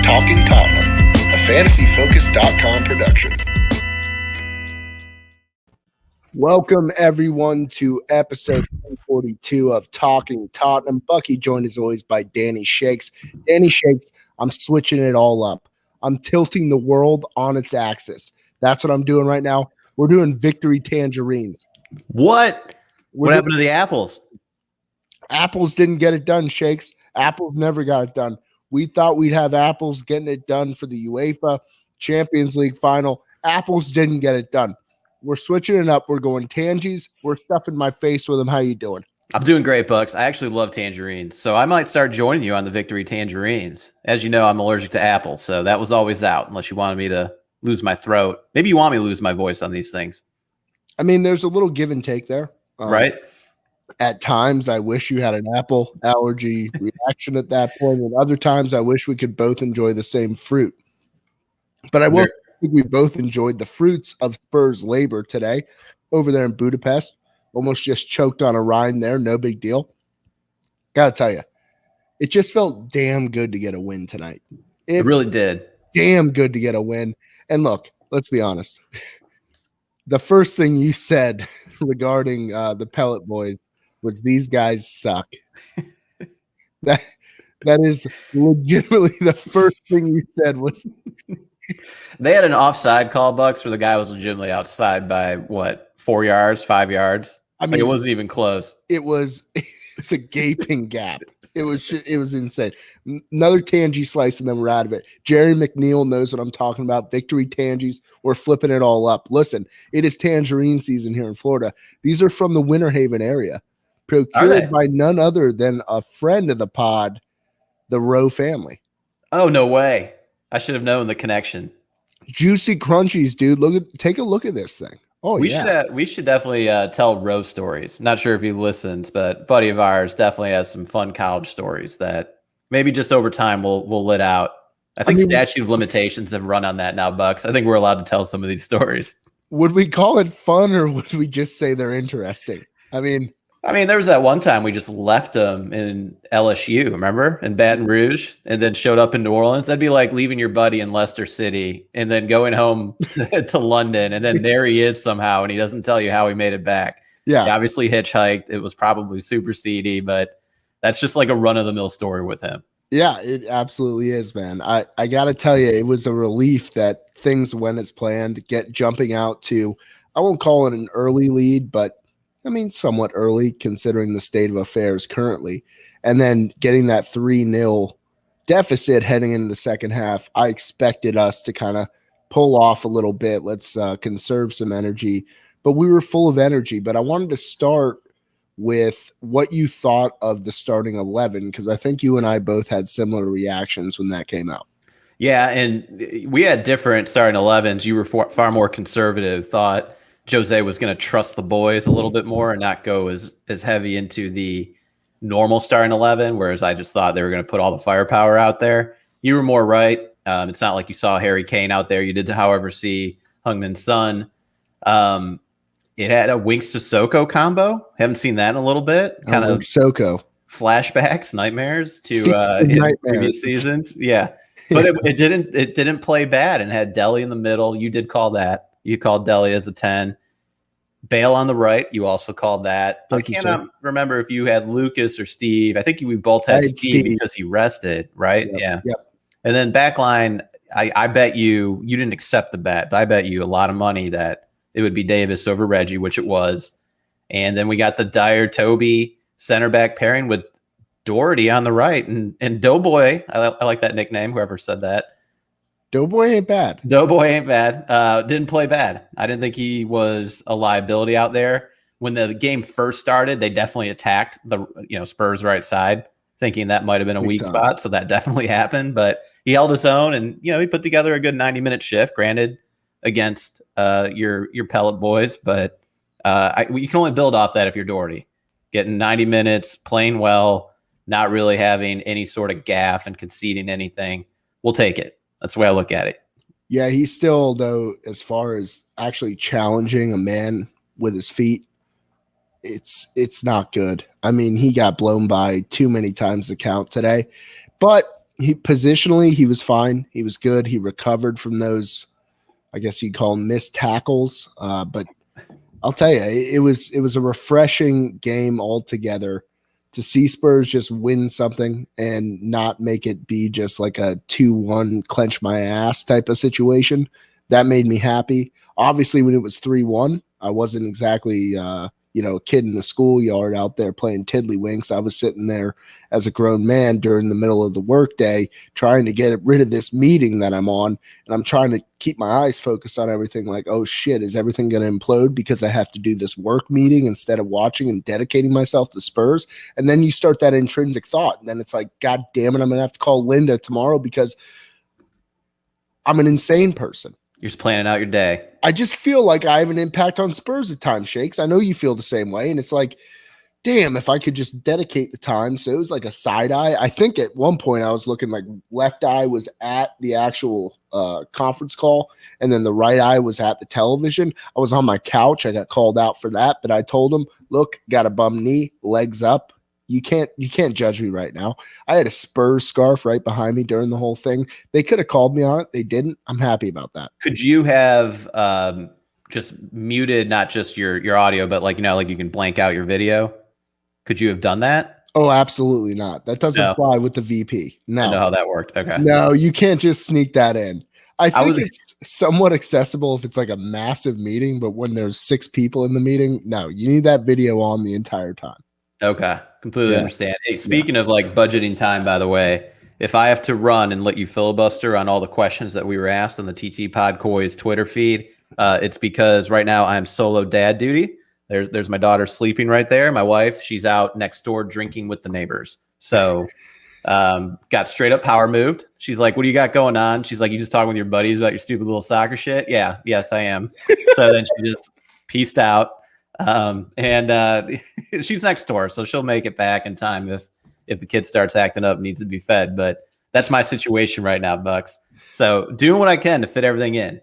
Talking Tottenham, a fantasyfocus.com production. Welcome, everyone, to episode 142 of Talking Tottenham. Bucky joined, as always, by Danny Shakes. Danny Shakes, I'm switching it all up. I'm tilting the world on its axis. That's what I'm doing right now. We're doing victory tangerines. What happened to the apples? Apples didn't get it done, Shakes. Apples never got it done. We thought we'd have apples getting it done for the UEFA Champions League final. Apples didn't get it done. We're switching it up. We're going tangies. We're stuffing my face with them. How you doing? I'm doing great, Bucks. I actually love tangerines, so I might start joining you on the victory tangerines. As you know, I'm allergic to apples, so that was always out unless you wanted me to lose my throat. Maybe you want me to lose my voice on these things. I mean, there's a little give and take there. Right? At times, I wish you had an apple allergy reaction at that point, and other times, I wish we could both enjoy the same fruit. But I will think we both enjoyed the fruits of Spurs' labor today over there in Budapest. Almost just choked on a rind there. No big deal. Gotta tell you, it just felt damn good to get a win tonight. It really did. Damn good to get a win. And look, let's be honest. The first thing you said regarding the Pellet Boys was these guys suck. That is legitimately the first thing you said was they had an offside call, Bucks, where the guy was legitimately outside by 4 yards, 5 yards. I mean, it wasn't even close. It was a gaping gap. It was insane. Another tangy slice, and then we're out of it. Jerry McNeil knows what I'm talking about. Victory tangies. We're flipping it all up. Listen, it is tangerine season here in Florida. These are from the Winter Haven area, procured by none other than a friend of the pod, the Rowe family. Oh, no way. I should have known the connection. Juicy crunchies, dude. Take a look at this thing. Oh, we should definitely tell Rowe stories. I'm not sure if he listens, but a buddy of ours definitely has some fun college stories that maybe just over time we'll let out. I think statute of limitations have run on that now, Bucks. I think we're allowed to tell some of these stories. Would we call it fun, or would we just say they're interesting? I mean, there was that one time we just left them in LSU, remember, in Baton Rouge, and then showed up in New Orleans. That'd be like leaving your buddy in Leicester City and then going home to London, and then there he is somehow, and he doesn't tell you how he made it back. Yeah, he obviously hitchhiked. It was probably super seedy, but that's just like a run-of-the-mill story with him. Yeah, it absolutely is, man. I got to tell you, it was a relief that things went as planned, jumping out to, I won't call it an early lead, but somewhat early considering the state of affairs currently. And then getting that 3-0 deficit heading into the second half, I expected us to kind of pull off a little bit. Let's conserve some energy. But we were full of energy. But I wanted to start with what you thought of the starting 11, because I think you and I both had similar reactions when that came out. Yeah, and we had different starting 11s. You were far more conservative, thought Jose was going to trust the boys a little bit more and not go as heavy into the normal starting 11, whereas I just thought they were going to put all the firepower out there. You were more right. It's not like you saw Harry Kane out there. You did, however, see Heung-min Son. It had a Winks to Soko combo. Haven't seen that in a little bit. Kind of Soko flashbacks, nightmares to previous seasons. Yeah, but it didn't play bad and had Dele in the middle. You did call that. You called Dele as a 10. Bale on the right. You also called that. I cannot remember if you had Lucas or Steve. I think we both had Steve because he rested, right? Yep. Yeah. Yep. And then backline, I bet you didn't accept the bet, but I bet you a lot of money that it would be Davis over Reggie, which it was. And then we got the Dyer Toby center back pairing with Doherty on the right. And Doughboy, I like that nickname, whoever said that. Doughboy ain't bad. Didn't play bad. I didn't think he was a liability out there. When the game first started, they definitely attacked the Spurs right side, thinking that might have been a weak spot. So that definitely happened. But he held his own, and he put together a good 90-minute shift. Granted, against your Pellet Boys, but you can only build off that if you're Doherty, getting 90 minutes, playing well, not really having any sort of gaff and conceding anything. We'll take it. That's the way I look at it. Yeah, he's still, though, as far as actually challenging a man with his feet, it's not good. He got blown by too many times the count today. But positionally, he was fine. He was good. He recovered from those, I guess you'd call them missed tackles. But I'll tell you, it was a refreshing game altogether to see Spurs just win something and not make it be just like a 2-1 clench my ass type of situation. That made me happy. Obviously, when it was 3-1, I wasn't exactly a kid in the schoolyard out there playing tiddlywinks. I was sitting there as a grown man during the middle of the workday trying to get rid of this meeting that I'm on, and I'm trying to keep my eyes focused on everything like, oh shit, is everything going to implode because I have to do this work meeting instead of watching and dedicating myself to Spurs? And then you start that intrinsic thought, and then it's like, God damn it, I'm going to have to call Linda tomorrow because I'm an insane person. You're just planning out your day. I just feel like I have an impact on Spurs at times, Shakes. I know you feel the same way. And it's like, damn, if I could just dedicate the time. So it was like a side eye. I think at one point I was looking like left eye was at the actual conference call, and then the right eye was at the television. I was on my couch. I got called out for that, but I told him, look, got a bum knee, legs up. You can't judge me right now. I had a Spurs scarf right behind me during the whole thing. They could have called me on it. They didn't. I'm happy about that. Could you have just muted not just your audio, but like you can blank out your video? Could you have done that? Oh, absolutely not. That doesn't fly with the VP. No. I know how that worked. Okay. No, you can't just sneak that in. I think it's somewhat accessible if it's like a massive meeting, but when there's 6 people in the meeting, no, you need that video on the entire time. Okay. Completely understand. Hey, speaking of like budgeting time, by the way, if I have to run and let you filibuster on all the questions that we were asked on the TT Podcoys Twitter feed, it's because right now I'm solo dad duty. There's my daughter sleeping right there. My wife, she's out next door drinking with the neighbors. So got straight up power moved. She's like, what do you got going on? She's like, you just talking with your buddies about your stupid little soccer shit? Yeah, yes, I am. So then she just pieced out. And she's next door, so she'll make it back in time if the kid starts acting up and needs to be fed. But that's my situation right now, Bucks. So doing what I can to fit everything in.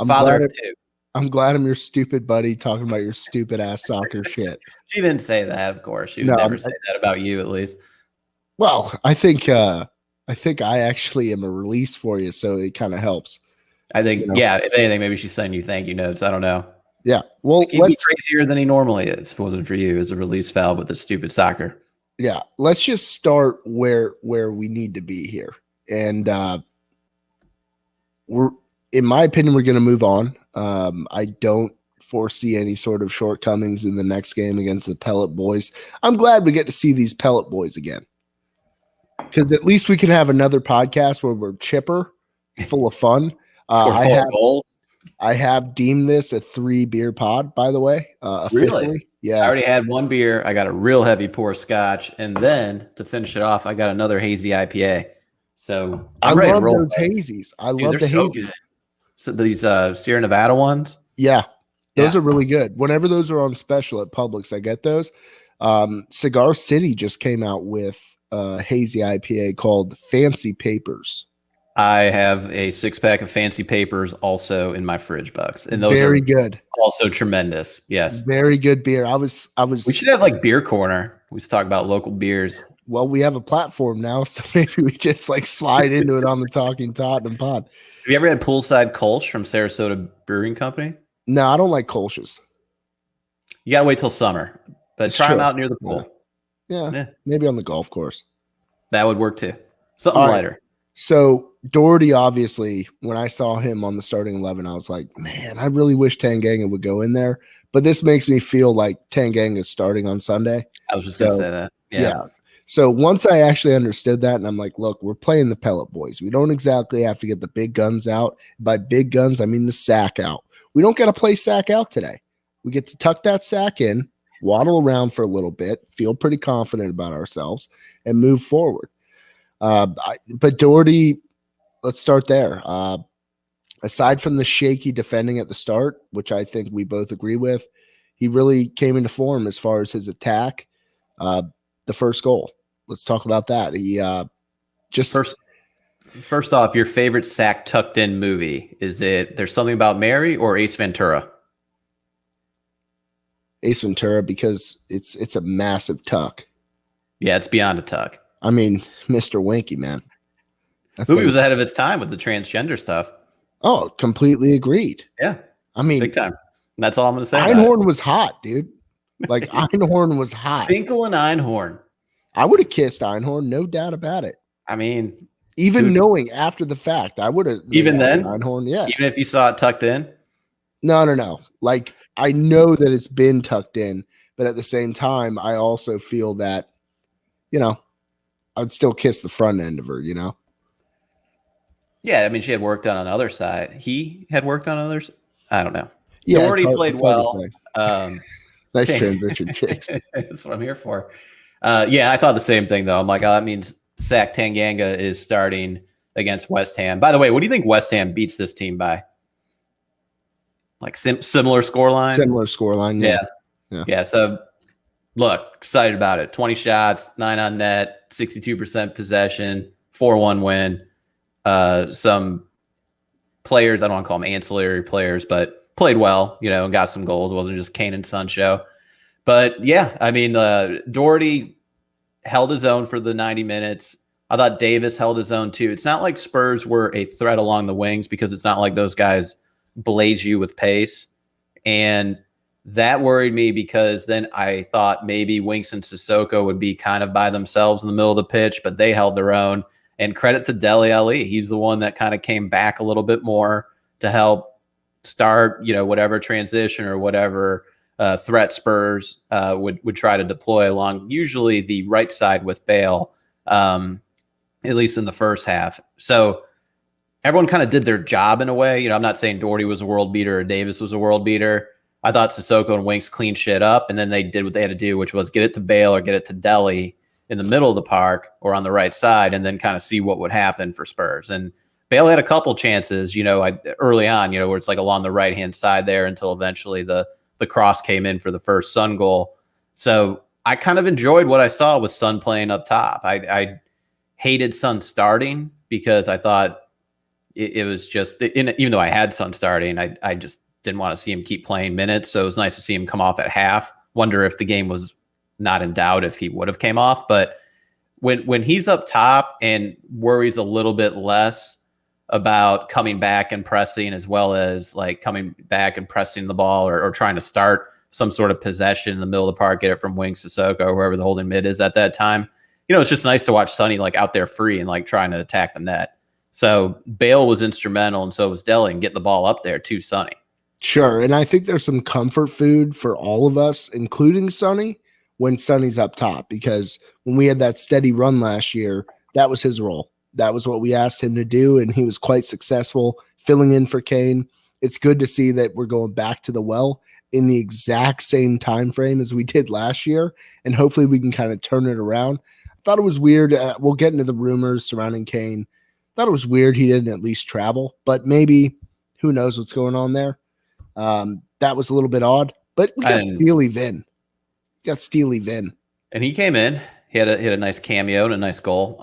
Father of 2. I'm glad I'm your stupid buddy talking about your stupid ass soccer shit. She didn't say that, of course. She would never say that about you, at least. Well, I think I actually am a release for you, so it kind of helps. I think, if anything, maybe she's sending you thank you notes. I don't know. Yeah, well, he'd be crazier than he normally is if it wasn't for you as a release valve with the stupid soccer. Yeah, let's just start where we need to be here, and in my opinion, we're going to move on. I don't foresee any sort of shortcomings in the next game against the Pellet Boys. I'm glad we get to see these Pellet Boys again, because at least we can have another podcast where we're chipper, full of fun. I have deemed this a 3 beer pod, by the way. Officially. Really? Yeah. I already had 1 beer. I got a real heavy pour scotch. And then to finish it off, I got another hazy IPA. So I love those hazies. I love the hazies. Good. So these Sierra Nevada ones? Yeah. Those are really good. Whenever those are on special at Publix, I get those. Cigar City just came out with a hazy IPA called Fancy Papers. I have a 6-pack of Fancy Papers also in my fridge, Bucks, and those very are good. Also tremendous. Yes, very good beer. I was. We should have like beer corner. We should talk about local beers. Well, we have a platform now, so maybe we just like slide into it on the Talking Tottenham pod. Have you ever had poolside Kolsch from Sarasota Brewing Company? No, I don't like Kolsch's. You gotta wait till summer, but try them out near the pool. Yeah, maybe on the golf course. That would work too. Something lighter. So Doherty, obviously, when I saw him on the starting 11, I was like, man, I really wish Tanganga would go in there. But this makes me feel like Tanganga is starting on Sunday. I was just going to say that. Yeah. So once I actually understood that, and I'm like, look, we're playing the Pellet Boys. We don't exactly have to get the big guns out. By big guns, I mean the sack out. We don't got to play sack out today. We get to tuck that sack in, waddle around for a little bit, feel pretty confident about ourselves, and move forward. But Doherty, let's start there. Aside from the shaky defending at the start, which I think we both agree with, he really came into form as far as his attack. The first goal. Let's talk about that. He just first off, your favorite sack tucked in movie, is it There's Something About Mary or Ace Ventura? Ace Ventura, because it's a massive tuck. Yeah, it's beyond a tuck. I mean, Mr. Winky, man. Movie was ahead of its time with the transgender stuff. Oh, completely agreed. Yeah. I mean, big time. That's all I'm going to say. Einhorn was hot, dude. Like Einhorn was hot. Finkel and Einhorn. I would have kissed Einhorn, no doubt about it. I mean, even knowing after the fact, I would have. Even then, Einhorn, yeah. Even if you saw it tucked in. No. Like I know that it's been tucked in, but at the same time, I also feel that, I'd still kiss the front end of her. Yeah, I mean, she had work done on the other side. He had worked on others. I don't know. Yeah, Doherty played well. Nice transition, Chase. That's what I'm here for. Yeah, I thought the same thing, though. I'm like, that means Zach Tanganga is starting against West Ham. By the way, what do you think West Ham beats this team by? Like similar scoreline? Similar scoreline, yeah. Yeah, so look, excited about it. 20 shots, 9 on net, 62% possession, 4-1 win. Some players, I don't want to call them ancillary players, but played well, and got some goals. It wasn't just Kane and Son show. But yeah, I mean, Doherty held his own for the 90 minutes. I thought Davis held his own too. It's not like Spurs were a threat along the wings because it's not like those guys blaze you with pace. And that worried me because then I thought maybe Winks and Sissoko would be kind of by themselves in the middle of the pitch, but they held their own. And credit to Dele Alli. He's the one that kind of came back a little bit more to help start, whatever transition or whatever threat Spurs would try to deploy along usually the right side with Bale, at least in the first half. So everyone kind of did their job in a way. I'm not saying Doherty was a world beater or Davis was a world beater. I thought Sissoko and Winks cleaned shit up, and then they did what they had to do, which was get it to Bale or get it to Dele in the middle of the park or on the right side, and then kind of see what would happen for Spurs. And Bale had a couple chances, early on, where it's like along the right-hand side there until eventually the cross came in for the first Sun goal. So I kind of enjoyed what I saw with Sun playing up top. I hated Sun starting because I thought it was just, even though I had Sun starting, I just didn't want to see him keep playing minutes. So it was nice to see him come off at half. Wonder if the game was not in doubt if he would have came off. But when he's up top and worries a little bit less about coming back and pressing as well as like coming back and pressing the ball or trying to start some sort of possession in the middle of the park, get it from Winks, Sissoko, or whoever the holding mid is at that time. It's just nice to watch Sonny like out there free and like trying to attack the net. So Bale was instrumental, and so was Dele, and getting the ball up there to Sonny. Sure. And I think there's some comfort food for all of us, including Sonny, when Sonny's up top, because when we had that steady run last year, that was his role. That was what we asked him to do, and he was quite successful filling in for Kane. It's good to see that we're going back to the well in the exact same time frame as we did last year, and hopefully we can kind of turn it around. I thought it was weird. We'll get into the rumors surrounding Kane. Thought it was weird he didn't at least travel, but maybe who knows what's going on there. That was a little bit odd, but we got Steely Vin. And he came in. He had a nice cameo and a nice goal,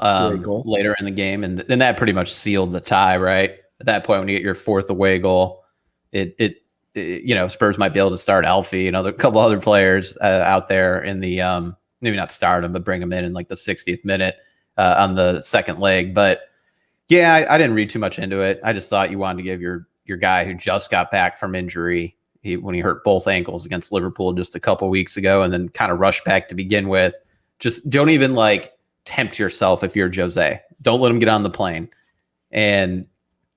later in the game, and then that pretty much sealed the tie. Right at that point, when you get your fourth away goal, it Spurs might be able to start Alfie and a couple other players out there in the maybe not start him, but bring him in like the 60th minute on the second leg. But yeah, I didn't read too much into it. I just thought you wanted to give your guy who just got back from injury when he hurt both ankles against Liverpool just a couple weeks ago, and then kind of rushed back to begin with. Just don't even like tempt yourself if you're Jose. Don't let him get on the plane, and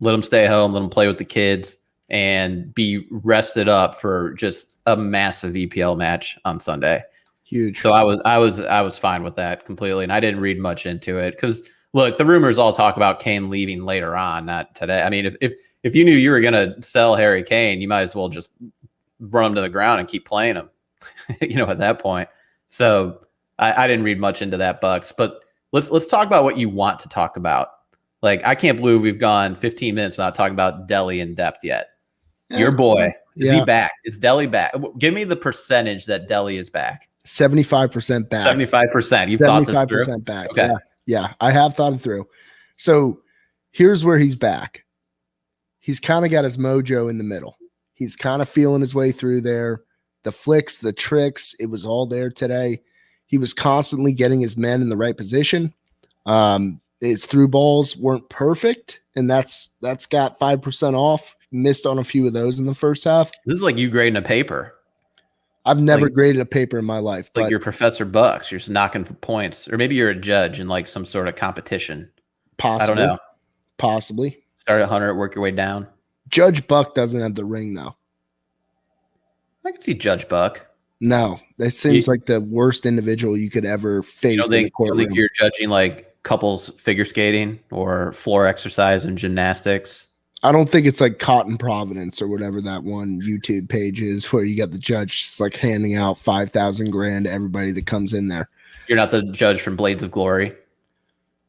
let him stay home. Let him play with the kids and be rested up for just a massive EPL match on Sunday. Huge. So I was fine with that completely, and I didn't read much into it because look, the rumors all talk about Kane leaving later on, not today. I mean, if you knew you were going to sell Harry Kane, you might as well just run him to the ground and keep playing him, at that point. So I didn't read much into that, Bucks. But let's talk about what you want to talk about. Like, I can't believe we've gone 15 minutes without talking about Dele in depth yet. Yeah. Your boy, is he back? Is Dele back? Give me the percentage that Dele is back. 75% back. 75%. You've thought this through? 75% back. Okay. Yeah, I have thought it through. So here's where he's back. He's kind of got his mojo in the middle. He's kind of feeling his way through there. The flicks, the tricks, it was all there today. He was constantly getting his men in the right position. His through balls weren't perfect, and that's got 5% off. Missed on a few of those in the first half. This is like you grading a paper. I've never graded a paper in my life. Like but you're Professor Bucks. You're just knocking for points. Or maybe you're a judge in like some sort of competition. Possibly. I don't know. Possibly. Start at 100, work your way down. Judge Buck doesn't have the ring, though. I can see Judge Buck. No, that seems like the worst individual you could ever face in the courtroom. You think you're judging like couples figure skating or floor exercise and gymnastics? I don't think it's like Cotton Providence or whatever that one YouTube page is where you got the judge just like handing out 5,000 grand to everybody that comes in there. You're not the judge from Blades of Glory?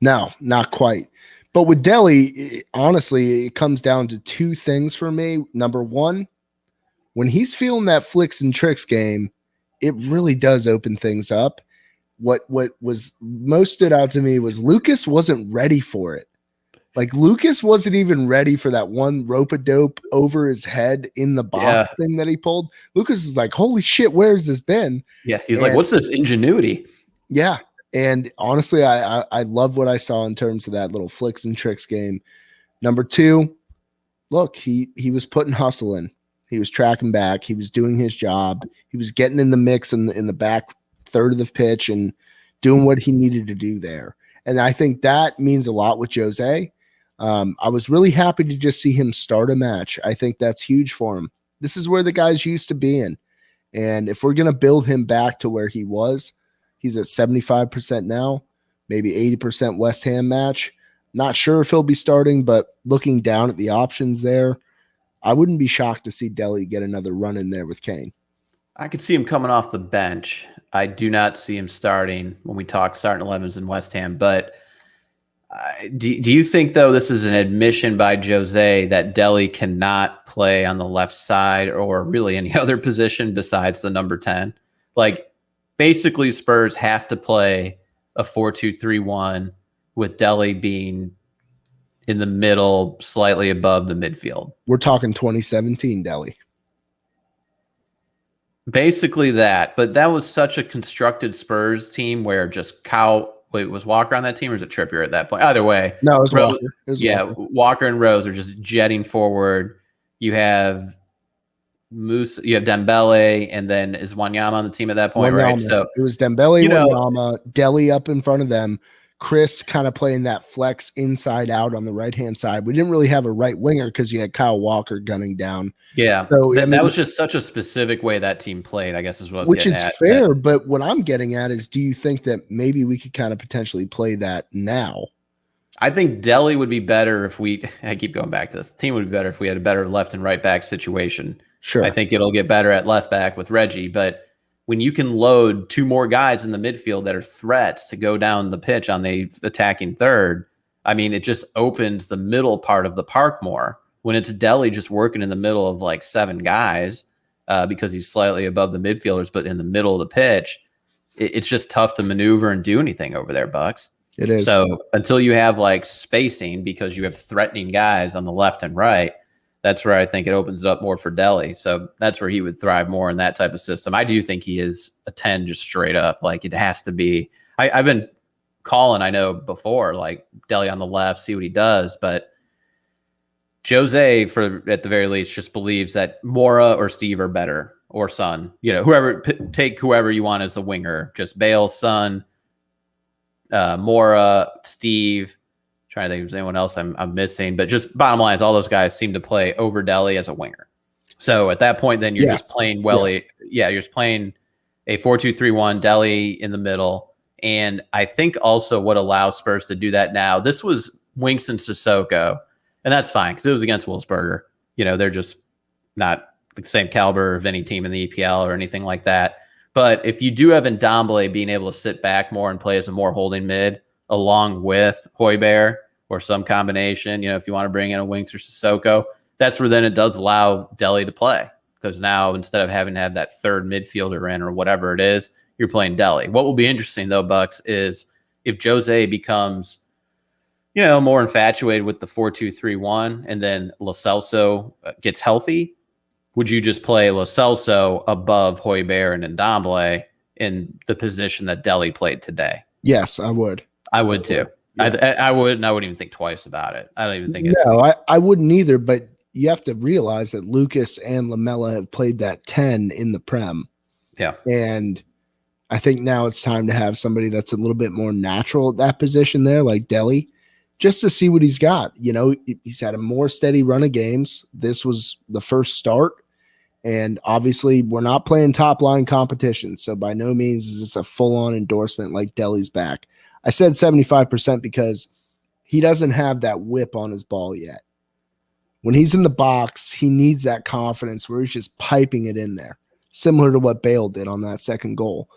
No, not quite. But with Delhi, honestly, it comes down to two things for me. Number one, when he's feeling that flicks and tricks game, it really does open things up. What was most stood out to me was Lucas wasn't ready for it. Like Lucas wasn't even ready for that one rope-a-dope over his head in the box thing that he pulled. Lucas is like, holy shit, where's this been? Yeah, he's like, what's this ingenuity? Yeah, and honestly, I love what I saw in terms of that little flicks and tricks game. Number two, look, he was putting hustle in. He was tracking back. He was doing his job. He was getting in the mix in the back third of the pitch and doing what he needed to do there. And I think that means a lot with Jose. I was really happy to just see him start a match. I think that's huge for him. This is where the guy's used to being. And if we're going to build him back to where he was, he's at 75% now, maybe 80% West Ham match. Not sure if he'll be starting, but looking down at the options there, I wouldn't be shocked to see Delhi get another run in there with Kane. I could see him coming off the bench. I do not see him starting when we talk starting 11s in West Ham, but do you think, though, this is an admission by Jose that Delhi cannot play on the left side or really any other position besides the number 10? Like, basically, Spurs have to play a 4-2-3-1 with Delhi being in the middle, slightly above the midfield. We're talking 2017 Delhi. Basically that, but that was such a constructed Spurs team where just was Walker on that team or was it Trippier at that point? Either way. No, it was Rose, Walker. Walker. Walker and Rose are just jetting forward. You have Moose, you have Dembele, and then is Wanyama on the team at that point, right? So it was Dembele, Wanyama, Delhi up in front of them. Chris kind of playing that flex inside out on the right-hand side. We didn't really have a right winger because you had Kyle Walker gunning down. Yeah. So that was just such a specific way that team played, I guess is what I was which is at. Fair, but what I'm getting at is, do you think that maybe we could kind of potentially play that now? I think Delhi would be better if I keep going back to this. The team would be better if we had a better left and right back situation. Sure. I think it'll get better at left back with Reggie, but when you can load two more guys in the midfield that are threats to go down the pitch on the attacking third, I mean, it just opens the middle part of the park more. When it's Delhi just working in the middle of like 7 guys because he's slightly above the midfielders, but in the middle of the pitch, it's just tough to maneuver and do anything over there, Bucks. It is. So until you have like spacing because you have threatening guys on the left and right, that's where I think it opens it up more for Delhi. So that's where he would thrive more in that type of system. I do think he is a 10 just straight up. Like it has to be. I've been calling, I know before, like Delhi on the left, see what he does. But Jose, at the very least, just believes that Mora or Steve are better, or Son. Take whoever you want as the winger. Just Bale, Son, Mora, Steve. Trying to think if there's anyone else I'm missing, but just bottom line is all those guys seem to play over Delhi as a winger. So at that point, then you're just playing you're just playing a 4-2-3-1, Delhi in the middle. And I think also what allows Spurs to do that now, this was Winks and Sissoko, and that's fine because it was against Wolfsburger. They're just not the same caliber of any team in the EPL or anything like that. But if you do have Ndombele being able to sit back more and play as a more holding mid, along with Højbjerg or some combination, if you want to bring in a Winks or Sissoko, that's where then it does allow Delhi to play. Because now instead of having to have that third midfielder in or whatever it is, you're playing Delhi. What will be interesting though, Bucks, is if Jose becomes, more infatuated with the 4-2-3-1 and then Lo Celso gets healthy, would you just play Lo Celso above Højbjerg and Ndombele in the position that Delhi played today? Yes, I would. I would too. Yeah. I wouldn't even think twice about it. I don't even think it's. No, I wouldn't either. But you have to realize that Lucas and Lamella have played that 10 in the Prem. Yeah. And I think now it's time to have somebody that's a little bit more natural at that position there, like Delhi, just to see what he's got. He's had a more steady run of games. This was the first start. And obviously, we're not playing top line competition. So by no means is this a full on endorsement like Delhi's back. I said 75% because he doesn't have that whip on his ball yet. When he's in the box, he needs that confidence where he's just piping it in there, similar to what Bale did on that second goal.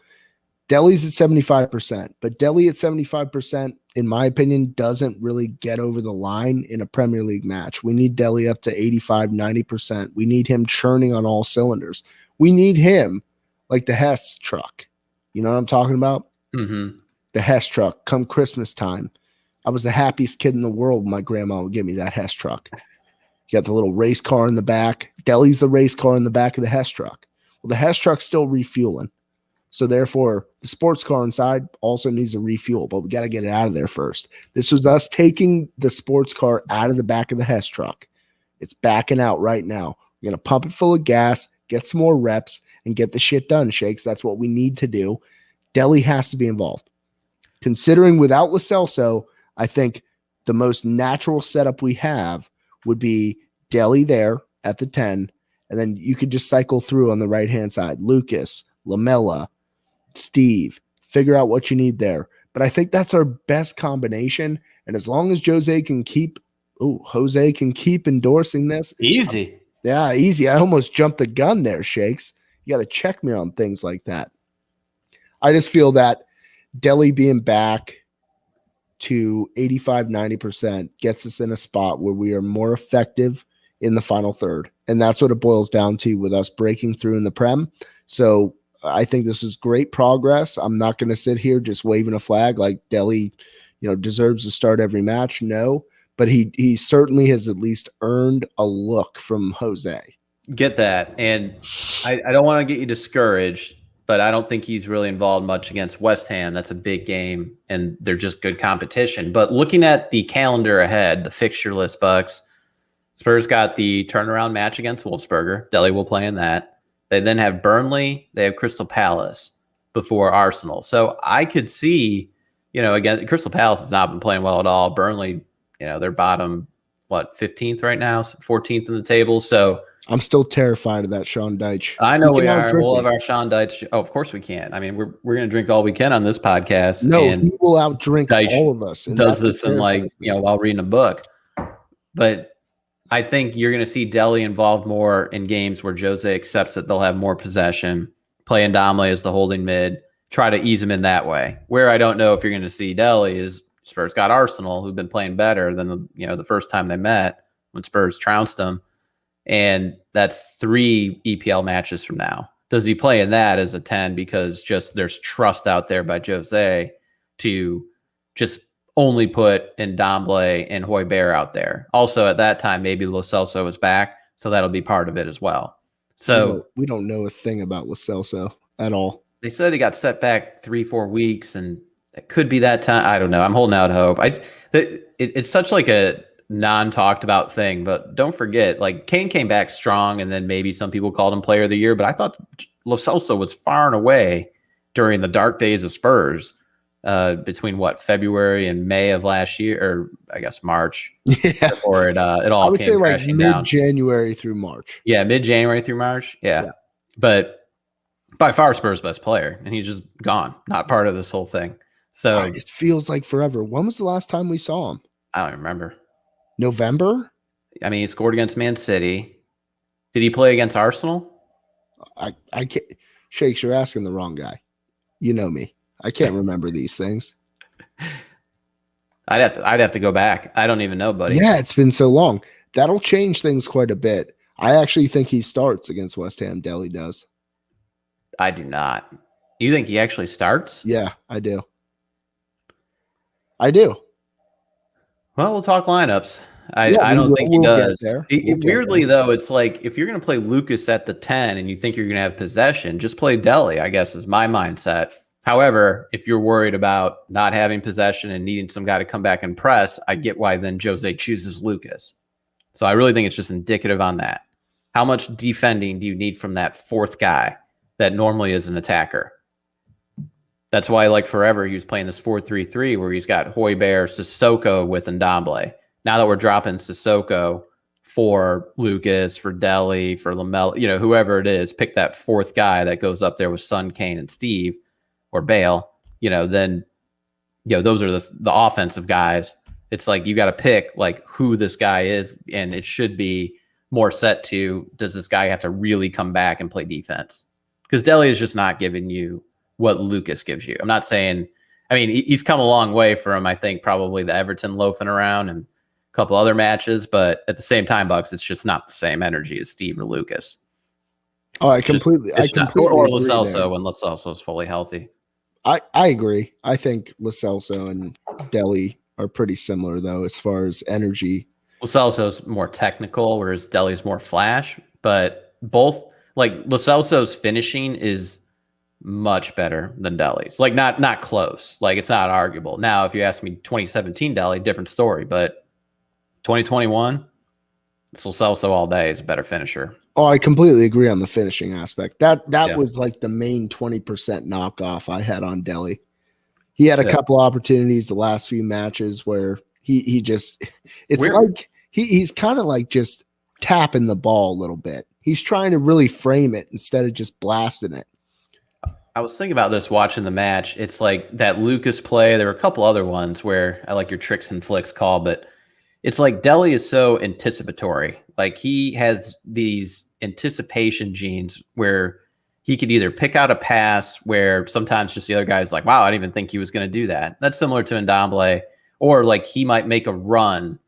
Delhi's at 75%, but Delhi at 75%, in my opinion, doesn't really get over the line in a Premier League match. We need Delhi up to 85, 90%. We need him churning on all cylinders. We need him like the Hess truck. You know what I'm talking about? Mm-hmm. The Hess truck come Christmas time. I was the happiest kid in the world when my grandma would give me that Hess truck. You got the little race car in the back. Delhi's the race car in the back of the Hess truck. Well, the Hess truck's still refueling. So therefore, the sports car inside also needs a refuel, but we got to get it out of there first. This was us taking the sports car out of the back of the Hess truck. It's backing out right now. We're going to pump it full of gas, get some more reps, and get the shit done, Shakes. That's what we need to do. Delhi has to be involved. Considering without Lo Celso, I think the most natural setup we have would be Delhi there at the 10, and then you could just cycle through on the right-hand side. Lucas, Lamella, Steve, figure out what you need there. But I think that's our best combination. And as long as Jose can keep endorsing this. Easy. Yeah, easy. I almost jumped the gun there, Shakes. You got to check me on things like that. I just feel that Delhi being back to 85, 90% gets us in a spot where we are more effective in the final third. And that's what it boils down to with us breaking through in the Prem. So I think this is great progress. I'm not going to sit here just waving a flag like Delhi, deserves to start every match. No, but he certainly has at least earned a look from Jose. Get that. And I don't want to get you discouraged, but I don't think he's really involved much against West Ham. That's a big game, and they're just good competition. But looking at the calendar ahead, the fixture list, Bucks, Spurs got the turnaround match against Wolfsburger. Delhi will play in that. They then have Burnley. They have Crystal Palace before Arsenal. So I could see, again, Crystal Palace has not been playing well at all. Burnley, they're bottom, 15th right now, 14th in the table. So I'm still terrified of that Sean Dyche. I know we are. We'll have our Sean Dyche. Oh, of course we can. I mean, we're going to drink all we can on this podcast. No, and he will outdrink Dyche all of us. Does this in while reading a book. But I think you're going to see Delhi involved more in games where Jose accepts that they'll have more possession, play Ndombele as the holding mid, try to ease him in that way. Where I don't know if you're going to see Delhi is Spurs got Arsenal, who've been playing better than the first time they met when Spurs trounced them. And that's 3 EPL matches from now. Does he play in that as a 10 because just there's trust out there by Jose to just only put Ndombele and Højbjerg out there? Also, at that time, maybe Lo Celso was back, so that'll be part of it as well. So we don't know a thing about Lo Celso at all. They said he got set back 3-4 weeks, and it could be that time. I don't know. I'm holding out hope. It's such like a non-talked about thing, but don't forget, Kane came back strong, and then maybe some people called him Player of the Year, but I thought Lo Celso was far and away during the dark days of Spurs. Between February and May of last year, or I guess March, before it all I would came say crashing down. Mid-January through March. Yeah, mid-January through March. Yeah. But by far Spurs' best player, and he's just gone, not part of this whole thing. So it feels like forever. When was the last time we saw him? I don't remember. November? I mean, he scored against Man City. Did he play against Arsenal? I can't. Shakes, you're asking the wrong guy. You know me. I can't remember these things. I'd have to go back. I don't even know, buddy. Yeah, it's been so long. That'll change things quite a bit. I actually think he starts against West Ham. Delhi does. I do not. You think he actually starts? Yeah, I do. I do. Well, we'll talk lineups. I don't think he does. Weirdly, though, it's like if you're going to play Lucas at the 10 and you think you're going to have possession, just play Delhi, I guess, is my mindset. However, if you're worried about not having possession and needing some guy to come back and press, I get why then Jose chooses Lucas. So I really think it's just indicative on that. How much defending do you need from that fourth guy that normally is an attacker? That's why, like, forever he was playing this 4-3-3 where he's got Højbjerg, Sissoko with Ndombele. Now that we're dropping Sissoko for Lucas, for Dele, for Lamela, whoever it is, pick that fourth guy that goes up there with Son, Kane, and Steve or Bale, then those are the offensive guys. It's like you got to pick like who this guy is, and it should be more set to, does this guy have to really come back and play defense? Because Dele is just not giving you what Lucas gives you. I'm not saying, he's come a long way from, I think, probably the Everton loafing around and a couple other matches, but at the same time, Bucks, it's just not the same energy as Steve or Lucas. Oh, I completely or Lo Celso when Lo Celso is fully healthy. I agree. I think Lo Celso and Dele are pretty similar, though, as far as energy. Lo Celso's more technical, whereas Dele's more flash, but both, like, Lo Celso's finishing is much better than Dele's. Like, not close. Like, it's not arguable. Now, if you ask me 2017 Dele, different story, but 2021, it's Lo Celso all day is a better finisher. Oh, I completely agree on the finishing aspect. That was like the main 20% knockoff I had on Dele. He had a couple opportunities the last few matches where he just, it's weird. Like he's kind of like just tapping the ball a little bit. He's trying to really frame it instead of just blasting it. I was thinking about this watching the match. It's like that Lucas play. There were a couple other ones where I like your tricks and flicks call, but it's like Dele is so anticipatory. Like he has these anticipation genes where he could either pick out a pass where sometimes just the other guy's like, wow, I didn't even think he was going to do that. That's similar to Ndombele. Or like he might make a run,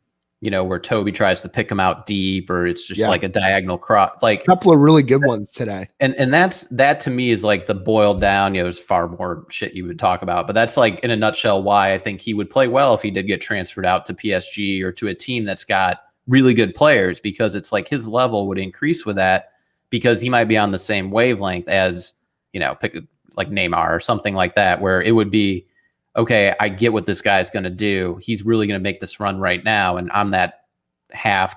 where Toby tries to pick him out deep, or it's just like a diagonal cross. Like a couple of really good ones today. And that to me is like the boiled down, there's far more shit you would talk about, but that's like in a nutshell why I think he would play well if he did get transferred out to PSG or to a team that's got really good players, because it's like his level would increase with that, because he might be on the same wavelength as, pick like Neymar or something like that, where it would be, okay, I get what this guy's going to do. He's really going to make this run right now. And I'm that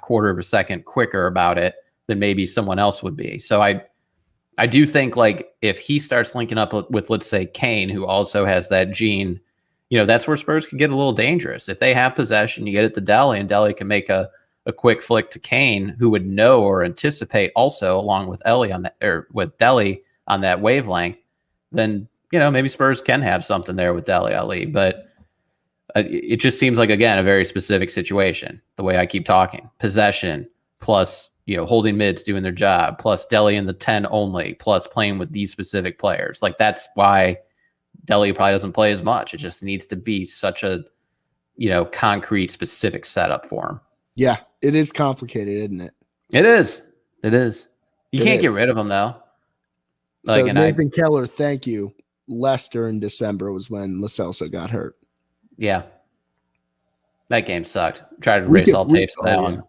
quarter of a second quicker about it than maybe someone else would be. So I do think like if he starts linking up with, let's say, Kane, who also has that gene, that's where Spurs can get a little dangerous. If they have possession, you get it to Dele, and Dele can make a quick flick to Kane, who would know or anticipate also along with Ellie on that, or with Dele on that wavelength, then, maybe Spurs can have something there with Dele Alli, but it just seems like, again, a very specific situation, the way I keep talking. Possession plus, holding mids doing their job, plus Dele in the 10 only, plus playing with these specific players. Like, that's why Dele probably doesn't play as much. It just needs to be such a, concrete, specific setup for him. Yeah, it is complicated, isn't it? It is. You can't get rid of him, though. Like, so Nathan Keller, thank you. Leicester in December was when Lo Celso got hurt. Yeah. That game sucked. Tried to erase all tapes of that one.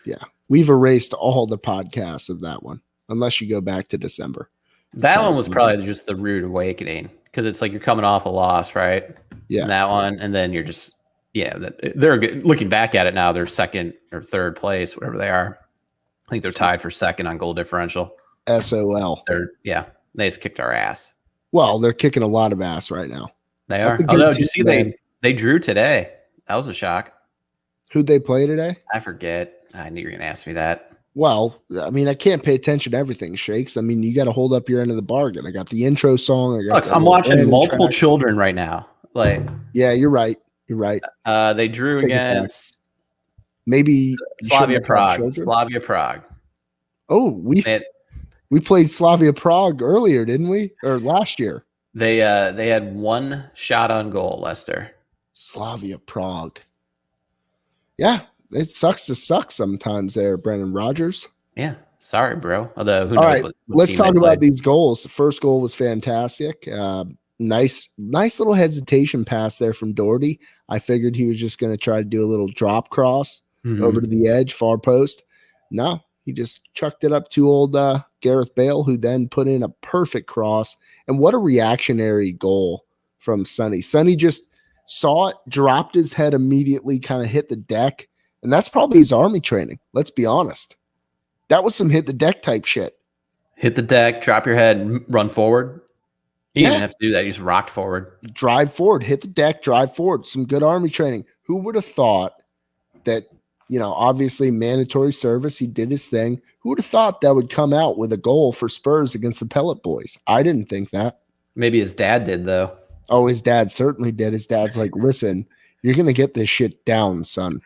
Yeah. We've erased all the podcasts of that one, unless you go back to December. That one was probably just the rude awakening, because it's like you're coming off a loss, right? Yeah. And that one, and then you're just, they're looking back at it now, they're second or third place, whatever they are. I think they're tied for second on goal differential. SOL. They just kicked our ass. Well, they're kicking a lot of ass right now. They are. Although, did you see they drew today? That was a shock. Who'd they play today? I forget. I knew you were going to ask me that. Well, I can't pay attention to everything, Shakes. You got to hold up your end of the bargain. I got the intro song. I'm watching multiple children right now. Like, yeah, you're right. You're right. They drew against maybe Slavia Prague. Oh, we played Slavia Prague earlier, didn't we? Or last year? They had one shot on goal, Leicester. Slavia Prague. Yeah, it sucks to suck sometimes there, Brendan Rodgers. Yeah, sorry, bro. Although, who knows? All right, what let's talk about these goals. The first goal was fantastic. Nice little hesitation pass there from Doherty. I figured he was just going to try to do a little drop cross over to the edge, far post. No, He just chucked it up to old Gareth Bale, who then put in a perfect cross. And what a reactionary goal from Sonny. Sonny just saw it, dropped his head immediately, kind of hit the deck. And that's probably his army training. Let's be honest. That was some hit the deck type shit. Hit the deck, drop your head, and run forward. He didn't even have to do that. He just rocked forward. Drive forward, hit the deck, drive forward. Some good army training. Who would have thought that, obviously mandatory service, he did his thing. Who would have thought that would come out with a goal for Spurs against the Pellet Boys? I didn't think that. Maybe his dad did, though. Oh, his dad certainly did. His dad's like, listen, you're going to get this shit down, son.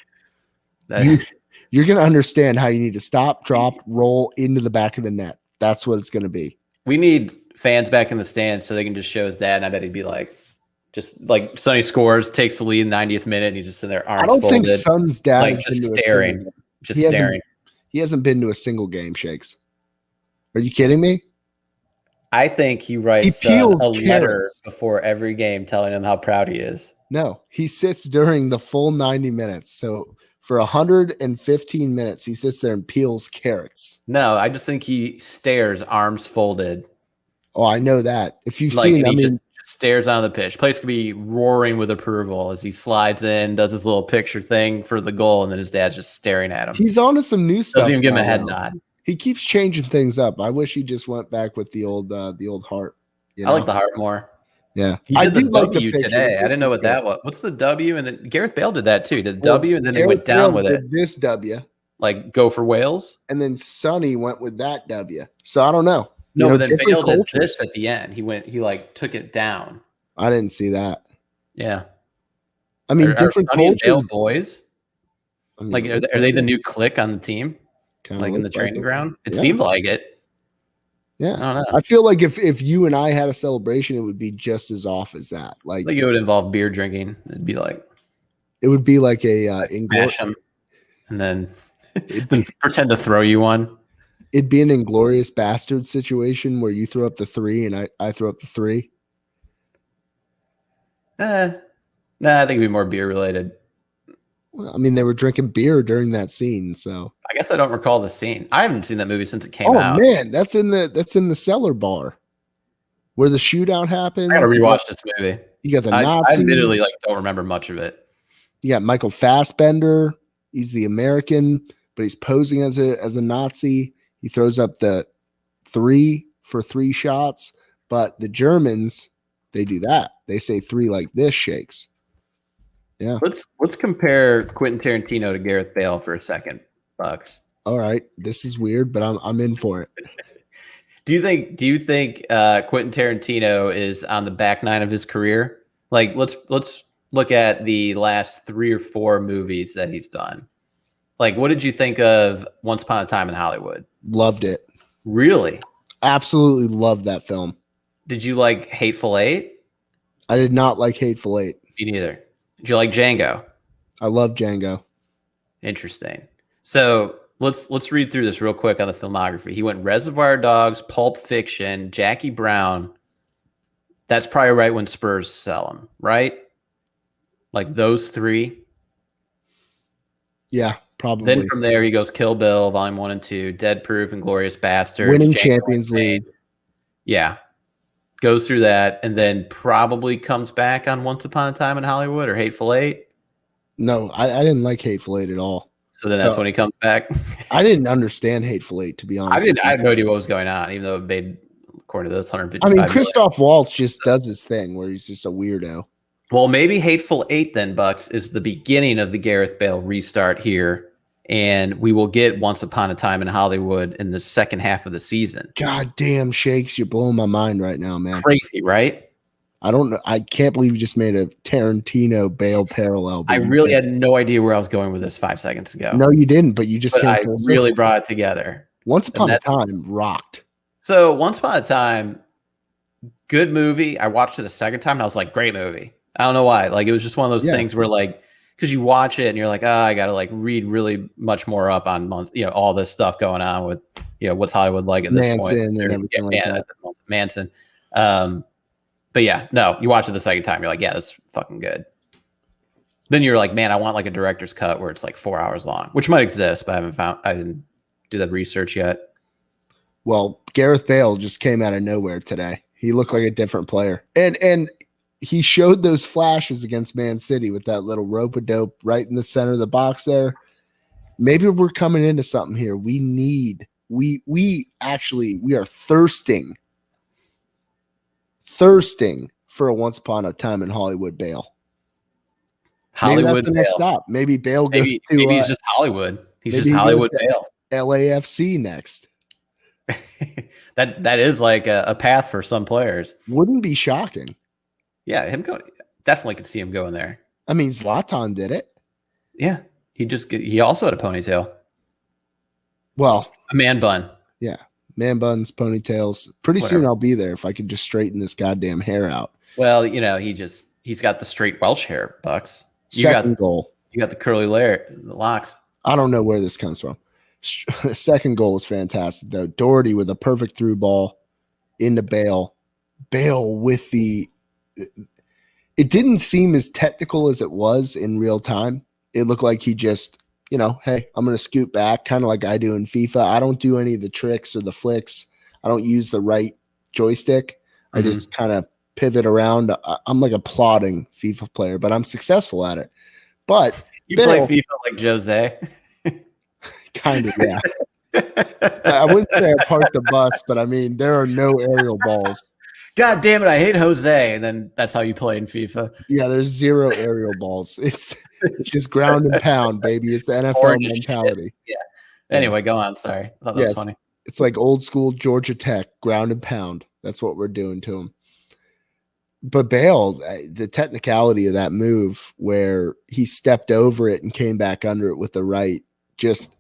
You're going to understand how you need to stop, drop, roll into the back of the net. That's what it's going to be. We need fans back in the stands so they can just show his dad, and I bet he'd be like, just like Sonny scores, takes the lead in 90th minute, and he's just in there, arms folded. I don't think Son's dad like has just been to staring. Just staring. He hasn't been to a single game, Shakes. Are you kidding me? I think he writes a letter before every game telling him how proud he is. No, he sits during the full 90 minutes. So for 115 minutes, he sits there and peels carrots. No, I just think he stares, arms folded. Oh, I know that. If you've seen, just stares onto the pitch. Place could be roaring with approval as he slides in, does his little picture thing for the goal, and then his dad's just staring at him. He's on to some new stuff. Doesn't even give him a head nod. He keeps changing things up. I wish he just went back with the old heart. I like the heart more. Yeah, he did the W today. I didn't know what that was. What's the W? And then Gareth Bale did that too. Did the W, and then they went down with it. This W, like go for Wales, and then Sonny went with that W. So I don't know. No, but then Bale did this at the end. He like took it down. I didn't see that. Yeah, I mean, different cultures. Bale boys. I mean, like, are they the new clique on the team? Like in the training ground? It seemed like it. Yeah, I don't know. I feel like if you and I had a celebration, it would be just as off as that. Like it would involve beer drinking. It'd be like a smash them, and then pretend to throw you one. It'd be an Inglorious Bastard situation where you throw up the 3 and I throw up the 3. Nah, I think it'd be more beer related. Well, I mean, they were drinking beer during that scene, so I guess I don't recall the scene. I haven't seen that movie since it came out. Oh man, that's in the cellar bar where the shootout happened. I gotta rewatch this movie. You got the Nazi. I admittedly don't remember much of it. You got Michael Fassbender. He's the American, but he's posing as a Nazi. He throws up the 3 for 3 shots, but the Germans, they do that. They say 3 like this, Shakes. Yeah. Let's compare Quentin Tarantino to Gareth Bale for a second, Bucks. All right. This is weird, but I'm in for it. Do you think Quentin Tarantino is on the back 9 of his career? Like let's look at the last 3 or 4 movies that he's done. Like, what did you think of Once Upon a Time in Hollywood? Loved it. Really? Absolutely loved that film. Did you like Hateful Eight? I did not like Hateful Eight. Me neither. Did you like Django? I love Django. Interesting. So let's read through this real quick on the filmography. He went Reservoir Dogs, Pulp Fiction, Jackie Brown. That's probably right when Spurs sell him, right? Like those 3. Yeah, probably. Then from there he goes Kill Bill, Volume 1 and 2, Dead Proof, Inglorious Bastards, winning Django Champions League. Yeah. Goes through that and then probably comes back on Once Upon a Time in Hollywood or Hateful Eight. No, I didn't like Hateful Eight at all. So then that's when he comes back. I didn't understand Hateful Eight, to be honest. I had no idea what was going on, even though it made, according to this, 155 I mean, Christoph Waltz just does his thing where he's just a weirdo. Well, maybe Hateful Eight then, Bucks, is the beginning of the Gareth Bale restart here, and we will get Once Upon a Time in Hollywood in the second half of the season. God damn, Shakes, you're blowing my mind right now, man. Crazy, right? I don't know. I can't believe you just made a Tarantino Bale parallel. I really had no idea where I was going with this 5 seconds ago. No, you didn't, but you just I really brought it together. Once Upon a Time rocked. So Once Upon a Time, good movie. I watched it a second time and I was like, great movie. I don't know why. Like, it was just one of those things where, like, because you watch it and you're like, I got to like read really much more up on all this stuff going on with what's Hollywood like at this point. And everything like that. Manson. But yeah, no, you watch it the second time, you're like, yeah, that's fucking good. Then you're like, man, I want like a director's cut where it's like 4 hours long, which might exist, but I didn't do the research yet. Well, Gareth Bale just came out of nowhere today. He looked like a different player. And he showed those flashes against Man City with that little rope-a-dope right in the center of the box there. Maybe we're coming into something here. We are thirsting for a once upon a time in Hollywood Bale. Maybe that's the next stop. Maybe Bale goes to maybe he's just Hollywood. He's just Hollywood Bale. LAFC next. that is like a path for some players. Wouldn't be shocking. Yeah, definitely could see him going there. I mean, Zlatan did it. Yeah, he also had a ponytail. Well, a man bun. Yeah, man buns, ponytails. Pretty soon I'll be there if I could just straighten this goddamn hair out. Well, he's got the straight Welsh hair, Bucks. Second goal. You got the curly the locks. I don't know where this comes from. The second goal was fantastic, though. Doherty with a perfect through ball into Bale. Bale with it didn't seem as technical as it was in real time. It looked like he just, hey, I'm going to scoot back, kind of like I do in FIFA. I don't do any of the tricks or the flicks. I don't use the right joystick. I just kind of pivot around. I'm like a plodding FIFA player, but I'm successful at it. But you play FIFA like Jose? Kind of, yeah. I wouldn't say I parked the bus, but I mean, there are no aerial balls. God damn it, I hate Jose. And then that's how you play in FIFA. Yeah, there's zero aerial balls. It's just ground and pound, baby. It's NFL mentality. Yeah. Anyway, go on. Sorry. I thought that was funny. It's like old school Georgia Tech, ground and pound. That's what we're doing to him. But Bale, the technicality of that move where he stepped over it and came back under it with the right,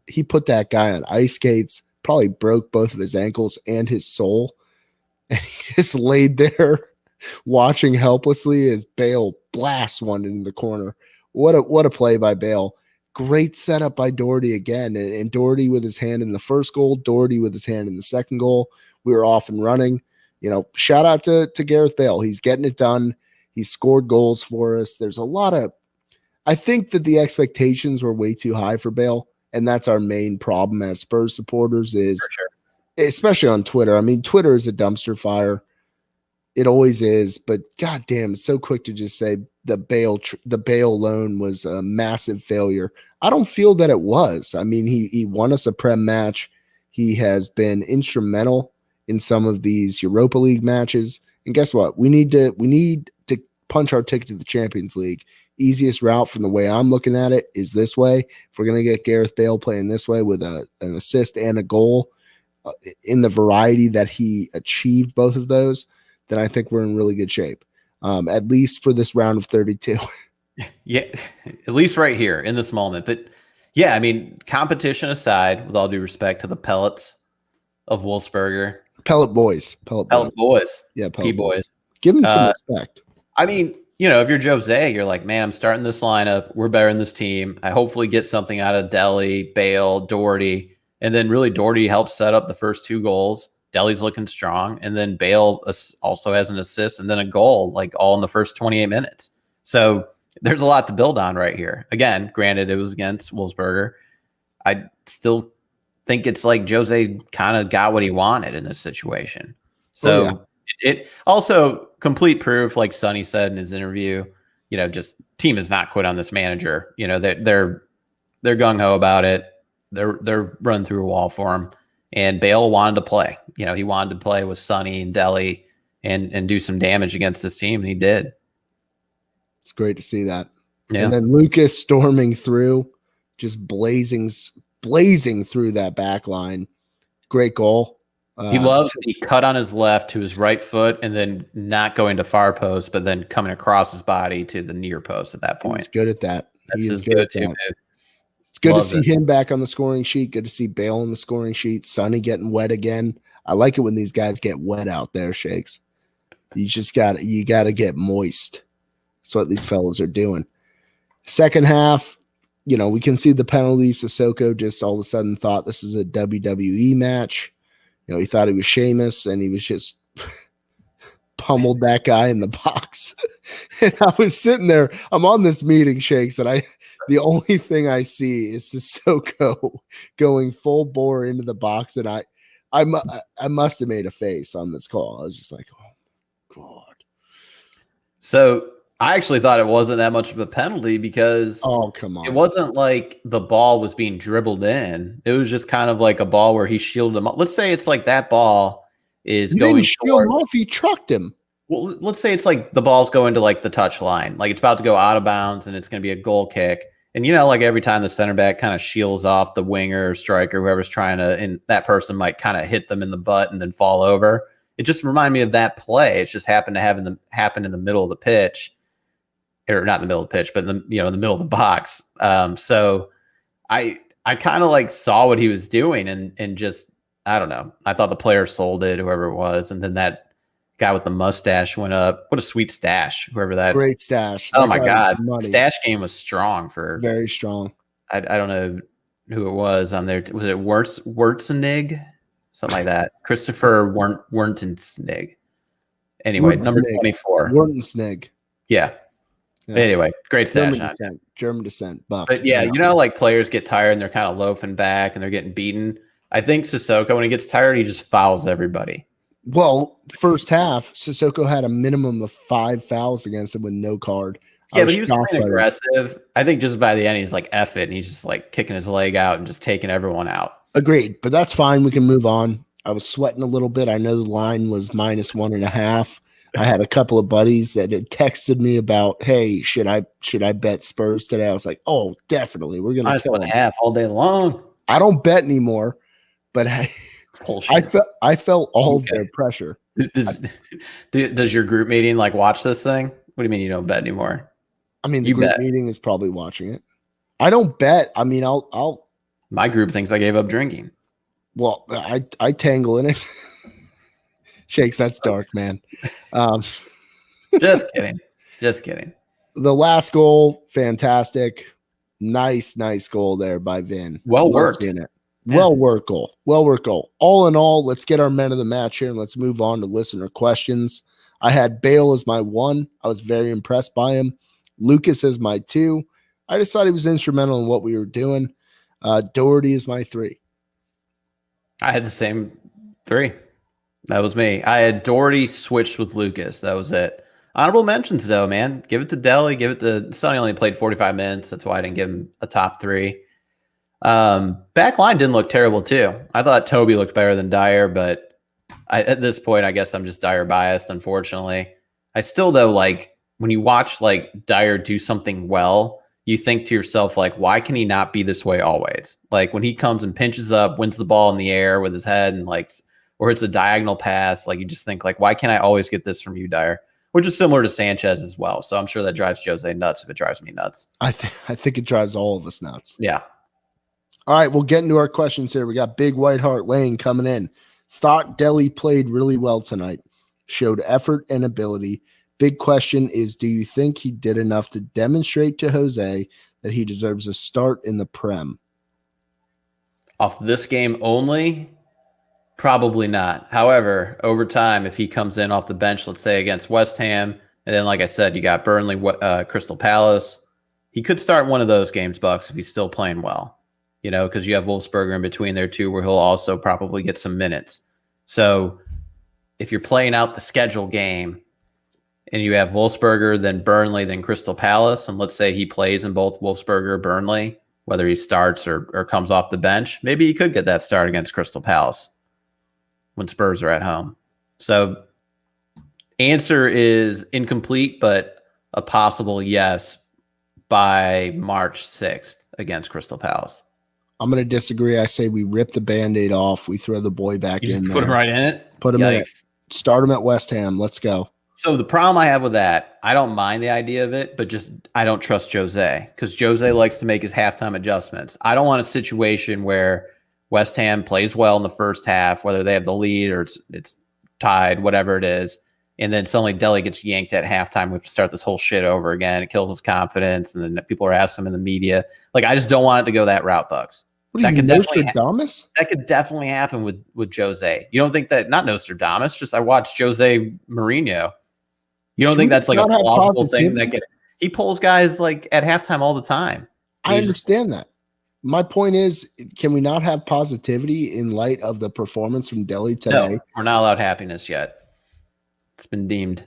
he put that guy on ice skates, probably broke both of his ankles and his sole. And he just laid there watching helplessly as Bale blasts one into the corner. What a play by Bale. Great setup by Doherty again. And Doherty with his hand in the first goal, Doherty with his hand in the second goal. We were off and running. Shout out to Gareth Bale. He's getting it done. He scored goals for us. There's a lot of – I think that the expectations were way too high for Bale, and that's our main problem as Spurs supporters is – especially on Twitter. I mean, Twitter is a dumpster fire. It always is, but goddamn, it's so quick to just say the Bale loan was a massive failure. I don't feel that it was. I mean, he won us a Prem match. He has been instrumental in some of these Europa League matches. And guess what? We need to punch our ticket to the Champions League. Easiest route from the way I'm looking at it is this way. If we're going to get Gareth Bale playing this way with an assist and a goal, in the variety that he achieved both of those, then I think we're in really good shape, at least for this round of 32. Yeah, at least right here in this moment. But yeah, I mean, competition aside, with all due respect to the Pellets of Wolfsburger. Pellet Boys. Yeah, Pellet Boys. Give them some respect. I mean, if you're Jose, you're like, man, I'm starting this lineup. We're better in this team. I hopefully get something out of Dele, Bale, Doherty. And then really Doherty helps set up the first two goals. Dele's looking strong. And then Bale also has an assist and then a goal, like all in the first 28 minutes. So there's a lot to build on right here. Again, granted, it was against Wolfsburger. I still think it's like Jose kind of got what he wanted in this situation. So it also complete proof, like Sonny said in his interview, just team has not quit on this manager. They're gung-ho about it. They're run through a wall for him. And Bale wanted to play. He wanted to play with Sonny and Dele and do some damage against this team, and he did. It's great to see that. Yeah. And then Lucas storming through, just blazing through that back line. Great goal. He loves the cut on his left to his right foot and then not going to far post, but then coming across his body to the near post at that point. He's good at that. That's his go-to move. It's good to see him back on the scoring sheet. Good to see Bale on the scoring sheet. Sonny getting wet again. I like it when these guys get wet out there, Shakes. You got to get moist. That's what these fellas are doing. Second half, we can see the penalties. Sissoko just all of a sudden thought this is a WWE match. He thought he was Sheamus, and he was just pummeled that guy in the box. And I was sitting there. I'm on this meeting, Shakes, and The only thing I see is Sissoko going full bore into the box, and I must have made a face on this call. I was just like, oh God. So I actually thought it wasn't that much of a penalty because come on. It wasn't like the ball was being dribbled in. It was just kind of like a ball where he shielded him up. Let's say it's like that ball is You going didn't shield him off, he trucked him. Well, let's say it's like the ball's going to like the touch line, like it's about to go out of bounds and it's going to be a goal kick. And like every time the center back kind of shields off the winger or striker, whoever's trying to, and that person might kind of hit them in the butt and then fall over. It just reminded me of that play. It just happened to happen in the middle of the pitch, or not in the middle of the pitch, but in the middle of the box. So I kind of like saw what he was doing and just, I don't know. I thought the player sold it, whoever it was, and then that guy with the mustache went up. What a sweet stash, whoever that. Great stash. Oh my God. Stash game was strong very strong. I don't know who it was on there. Was it Wurtzenig? Something like that. Christopher Wurtzenig. Anyway, number 24. Wurtzenig. Yeah. Anyway, great stash. German descent. Buck. But yeah, like players get tired and they're kind of loafing back and they're getting beaten. I think Sissoko, when he gets tired, he just fouls everybody. Well, first half, Sissoko had a minimum of 5 fouls against him with no card. Yeah, but he was playing aggressive. I think just by the end, he's like, F it. And he's just like kicking his leg out and just taking everyone out. Agreed. But that's fine. We can move on. I was sweating a little bit. I know the line was -1.5. I had a couple of buddies that had texted me about, hey, should I bet Spurs today? I was like, oh, definitely. We're going to -1.5 all day long. I don't bet anymore, but I felt all of their pressure. Does your group meeting like watch this thing? What do you mean you don't bet anymore? I mean, the group meeting is probably watching it. I don't bet. I mean, I'll. My group thinks I gave up drinking. Well, I tangle in it. Shakes, that's dark, man. Just kidding. Just kidding. The last goal, fantastic. Nice goal there by Vin. Well worked. In it. Well worked goal. All in all, let's get our men of the match here and let's move on to listener questions. I had Bale as my 1. I was very impressed by him. Lucas as my 2. I just thought he was instrumental in what we were doing. Doherty is my 3. I had the same 3. That was me. I had Doherty switched with Lucas. That was it. Honorable mentions, though, man. Give it to Deli. Give it to Sonny. Only played 45 minutes. That's why I didn't give him a top 3. Back line didn't look terrible, too. I thought Toby looked better than Dyer, but at this point, I guess I'm just Dyer biased, unfortunately. I still, though, like, when you watch, like, Dyer do something well, you think to yourself, like, why can he not be this way always? Like, when he comes and pinches up, wins the ball in the air with his head and, like, or it's a diagonal pass, like, you just think, like, why can't I always get this from you, Dyer? Which is similar to Sanchez as well. So I'm sure that drives Jose nuts if it drives me nuts. I think it drives all of us nuts. Yeah. All right, we'll get into our questions here. We got Big White Hart Lane coming in. Thought Deli played really well tonight. Showed effort and ability. Big question is, do you think he did enough to demonstrate to Jose that he deserves a start in the Prem? Off this game only, probably not. However, over time, if he comes in off the bench, let's say against West Ham, and then, like I said, you got Burnley, Crystal Palace, he could start one of those games, Bucks, if he's still playing well. Because you have Wolfsberger in between there too, where he'll also probably get some minutes. So if you're playing out the schedule game and you have Wolfsberger, then Burnley, then Crystal Palace, and let's say he plays in both Wolfsberger or Burnley, whether he starts or comes off the bench, maybe he could get that start against Crystal Palace when Spurs are at home. So answer is incomplete, but a possible yes by March 6th against Crystal Palace. I'm going to disagree. I say we rip the Band-Aid off. We throw the boy back in there. Put him right in it? Put him in it. Start him at West Ham. Let's go. So the problem I have with that, I don't mind the idea of it, but just I don't trust Jose because Jose likes to make his halftime adjustments. I don't want a situation where West Ham plays well in the first half, whether they have the lead or it's tied, whatever it is, and then suddenly Dele gets yanked at halftime. We have to start this whole shit over again. It kills his confidence, and then people are asking him in the media. Like, I just don't want it to go that route, Bucks. That could Nostradamus? That could definitely happen with Jose. You don't think that? Not Nostradamus. Just I watched Jose Mourinho. You don't think that's like a plausible thing that he pulls guys like at halftime all the time? I understand that. My point is, can we not have positivity in light of the performance from Delhi today? No, we're not allowed happiness yet. It's been deemed.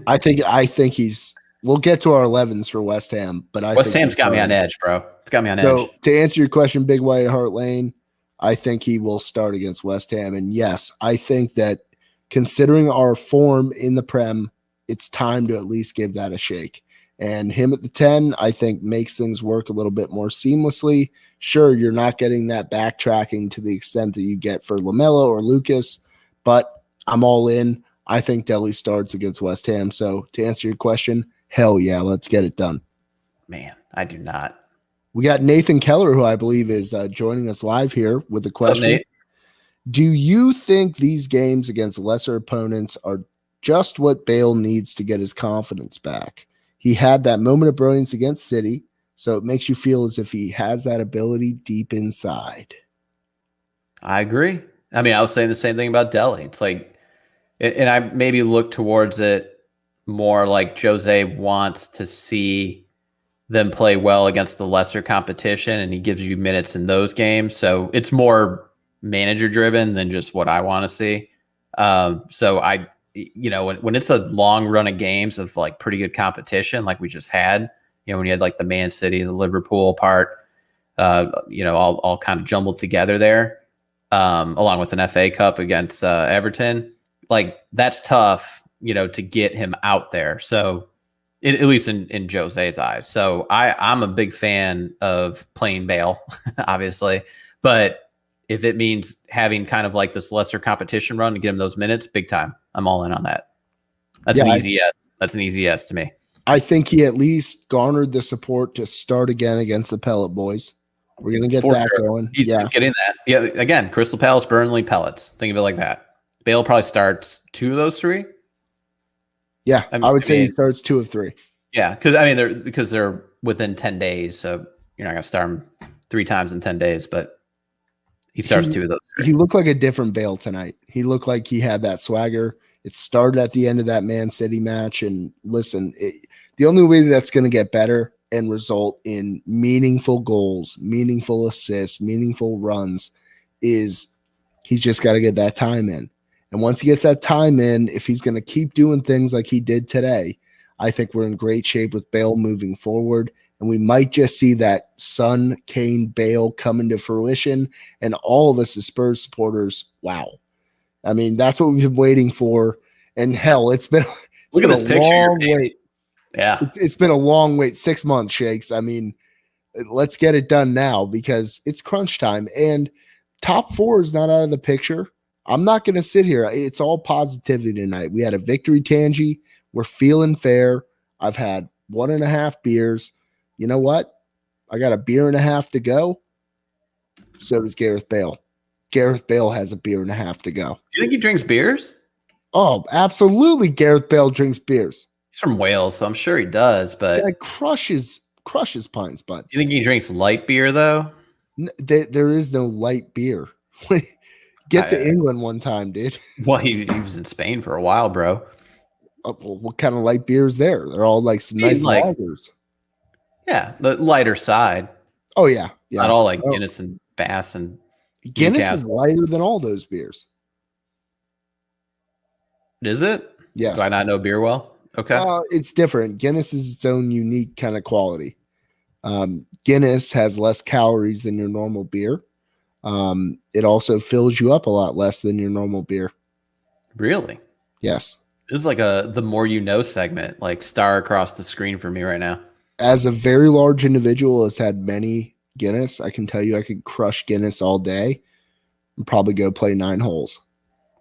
I think he's. We'll get to our 11s for West Ham, but West Ham's got me on edge, bro. It's got me on edge. So to answer your question, Big White Hart Lane, I think he will start against West Ham. And yes, I think that considering our form in the Prem, it's time to at least give that a shake. And him at the 10, I think makes things work a little bit more seamlessly. Sure, you're not getting that backtracking to the extent that you get for Lamella or Lucas, but I'm all in. I think Delhi starts against West Ham. So to answer your question, hell yeah, let's get it done. Man, I do not. We got Nathan Keller, who I believe is joining us live here with the question. What's up, Nate? Do you think these games against lesser opponents are just what Bale needs to get his confidence back? He had that moment of brilliance against City, so it makes you feel as if he has that ability deep inside. I agree. I mean, I was saying the same thing about Delhi. It's like, and I maybe look towards it more like Jose wants to see them play well against the lesser competition, and he gives you minutes in those games. So it's more manager driven than just what I want to see. So when it's a long run of games of like pretty good competition, like we just had, when you had like the Man City, the Liverpool part, all kind of jumbled together there, along with an FA Cup against Everton, like that's tough, to get him out there. So at least in Jose's eyes. So I'm a big fan of playing Bale, obviously, but if it means having kind of like this lesser competition run to get him those minutes, big time, I'm all in on that. That's an easy yes. That's an easy yes to me. I think he at least garnered the support to start again against the Pellet Boys. We're going to get that going. He's getting that. Yeah, again, Crystal Palace, Burnley, Pellets. Think of it like that. Bale probably starts 2 of those 3. Yeah, I would say he starts 2 of 3. Yeah, because they're within 10 days, so you're not going to start him 3 times in 10 days, but he starts 2 of those 3. He looked like a different Bale tonight. He looked like he had that swagger. It started at the end of that Man City match, and listen, the only way that's going to get better and result in meaningful goals, meaningful assists, meaningful runs is he's just got to get that time in. And once he gets that time in, if he's going to keep doing things like he did today, I think we're in great shape with Bale moving forward. And we might just see that Son, Kane, Bale come into fruition. And all of us as Spurs supporters, wow. I mean, that's what we've been waiting for. And hell, it's been a long wait. Yeah. It's been a long wait, 6 months, Shakes. I mean, let's get it done now because it's crunch time. And top 4 is not out of the picture. I'm not going to sit here. It's all positivity tonight. We had a victory, Tangy. We're feeling fair. I've had 1.5 beers. You know what? I got a beer and a half to go. So does Gareth Bale. Gareth Bale has a beer and a half to go. Do you think he drinks beers? Oh, absolutely. Gareth Bale drinks beers. He's from Wales, so I'm sure he does. But yeah, crushes pints. But do you think he drinks light beer though? There is no light beer. Get to England one time, dude. Well, he was in Spain for a while, bro. Well, what kind of light beer is there? They're all like some nice lagers. Yeah, the lighter side. Oh yeah. Not all like Guinness and Bass and Guinness is lighter than all those beers. Is it? Yes. Do I not know beer well? Okay. It's different. Guinness is its own unique kind of quality. Guinness has less calories than your normal beer. It also fills you up a lot less than your normal beer. Really? Yes. It's like the more you know segment, like star across the screen for me right now. As a very large individual has had many Guinness, I can tell you I could crush Guinness all day and probably go play 9 holes.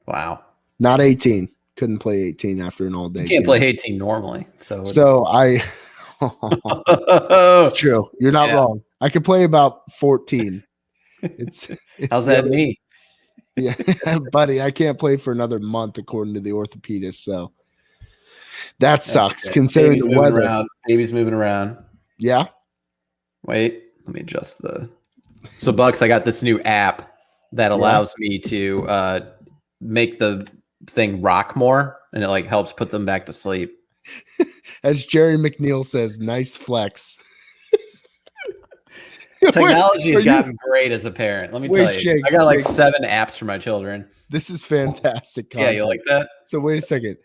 Wow. Not 18. Couldn't play 18 after an all day. You can't play 18 normally. So it's true. You're not wrong. I could play about 14. It's how's that me? Yeah, buddy, I can't play for another month according to the orthopedist. So that sucks considering the weather. Baby's moving around. Yeah. Wait, let me adjust So Bucks, I got this new app that allows me to make the thing rock more, and it like helps put them back to sleep. As Jerry McNeil says, nice flex. Technology has gotten great as a parent. Let me tell you. Shakes, I got like 7 apps for my children. This is fantastic content. Yeah, you like that? So wait a second.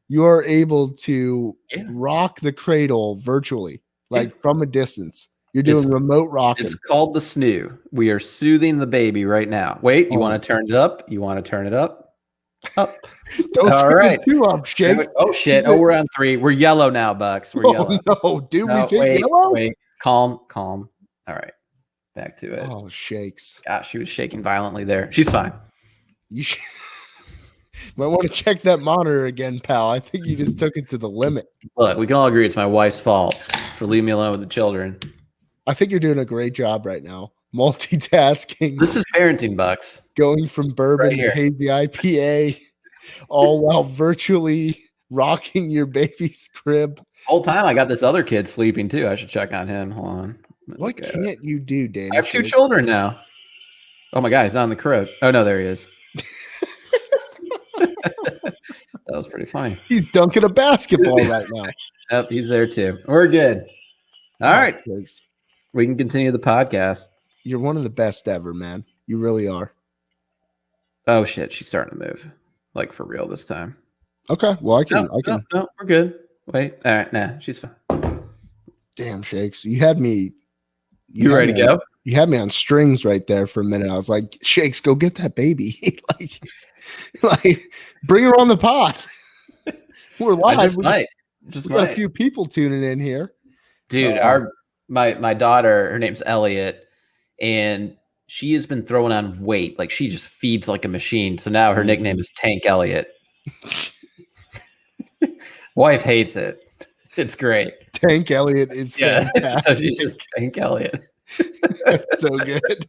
You are able to rock the cradle virtually, like from a distance. You're doing remote rocking. It's called the snoo. We are soothing the baby right now. Wait, you want to turn it up? You want to turn it up? Up. Don't turn it too up, Shakes. Oh, shit. Oh, we're on 3. We're yellow now, Bucks. We're yellow. No, dude, we think yellow? Wait. Calm. All right. Back to it. Oh, Shakes. Gosh, she was shaking violently there. She's fine. You might want to check that monitor again, pal. I think you just took it to the limit. Look, we can all agree it's my wife's fault for leaving me alone with the children. I think you're doing a great job right now. Multitasking. This is parenting, Bucks. Going from bourbon to hazy IPA, all while virtually rocking your baby's crib. Whole time I got this other kid sleeping too. I should check on him. Hold on. What can't you do, Danny? I have 2 children now. Oh my God, he's not in the crib. Oh no, there he is. That was pretty funny. He's dunking a basketball right now. Yep, he's there too. We're good. All right. Thanks. We can continue the podcast. You're one of the best ever, man. You really are. Oh shit, she's starting to move. Like for real this time. Okay. Well, I can. No, we're good. Wait. All right, nah, she's fine. Damn, Shakes. You had me. You ready to go? You had me on strings right there for a minute. I was like, Shakes, go get that baby. like, bring her on the pod. We're live. We got a few people tuning in here. Dude, my daughter, her name's Elliot, and she has been throwing on weight. Like she just feeds like a machine. So now her nickname is Tank Elliot. Wife hates it. It's great. Tank Elliot is fantastic. So she's just Tank Elliot. That's so good.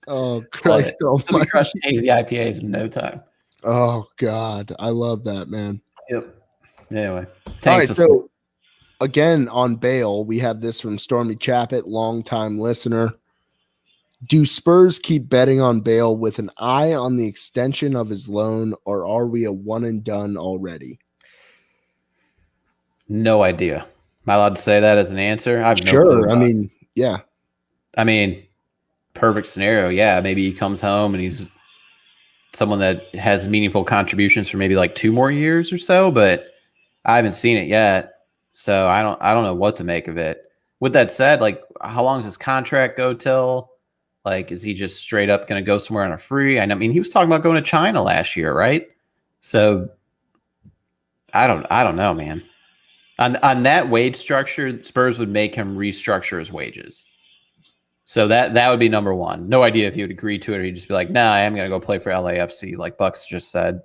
Oh Christ! We crushed hazy IPAs in no time. Oh God, I love that, man. Yep. Anyway, all right. So again, on Bale, we have this from Stormy Chappett, longtime listener. Do Spurs keep betting on Bale with an eye on the extension of his loan, or are we a one and done already? No idea. Am I allowed to say that as an answer? I've no clue. Clue. I mean, yeah. I mean, perfect scenario. Yeah, maybe he comes home and he's someone that has meaningful contributions for maybe like 2 more years or so, but I haven't seen it yet. So I don't know what to make of it. With that said, like how long does his contract go till? Like, is he just straight up going to go somewhere on a free? I mean, he was talking about going to China last year, right? So I don't know, man. On that wage structure, Spurs would make him restructure his wages. So that would be number one. No idea if he would agree to it or he'd just be like, nah, I am going to go play for LAFC, like Bucks just said.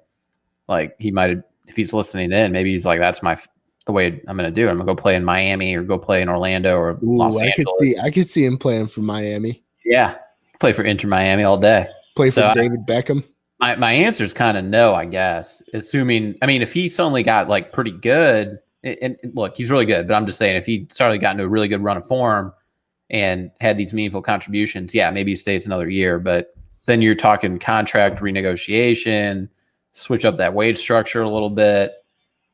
Like he might have, if he's listening in, maybe he's like, that's the way I'm going to do it. I'm going to go play in Miami or go play in Orlando or Los Angeles. I could see him playing for Miami. Yeah. Play for Inter Miami all day. Play for David Beckham. My answer is kind of no, I guess. Assuming, I mean, if he suddenly got like pretty good, and look, he's really good, but I'm just saying if he started got into a really good run of form and had these meaningful contributions, yeah, maybe he stays another year. But then you're talking contract renegotiation, switch up that wage structure a little bit.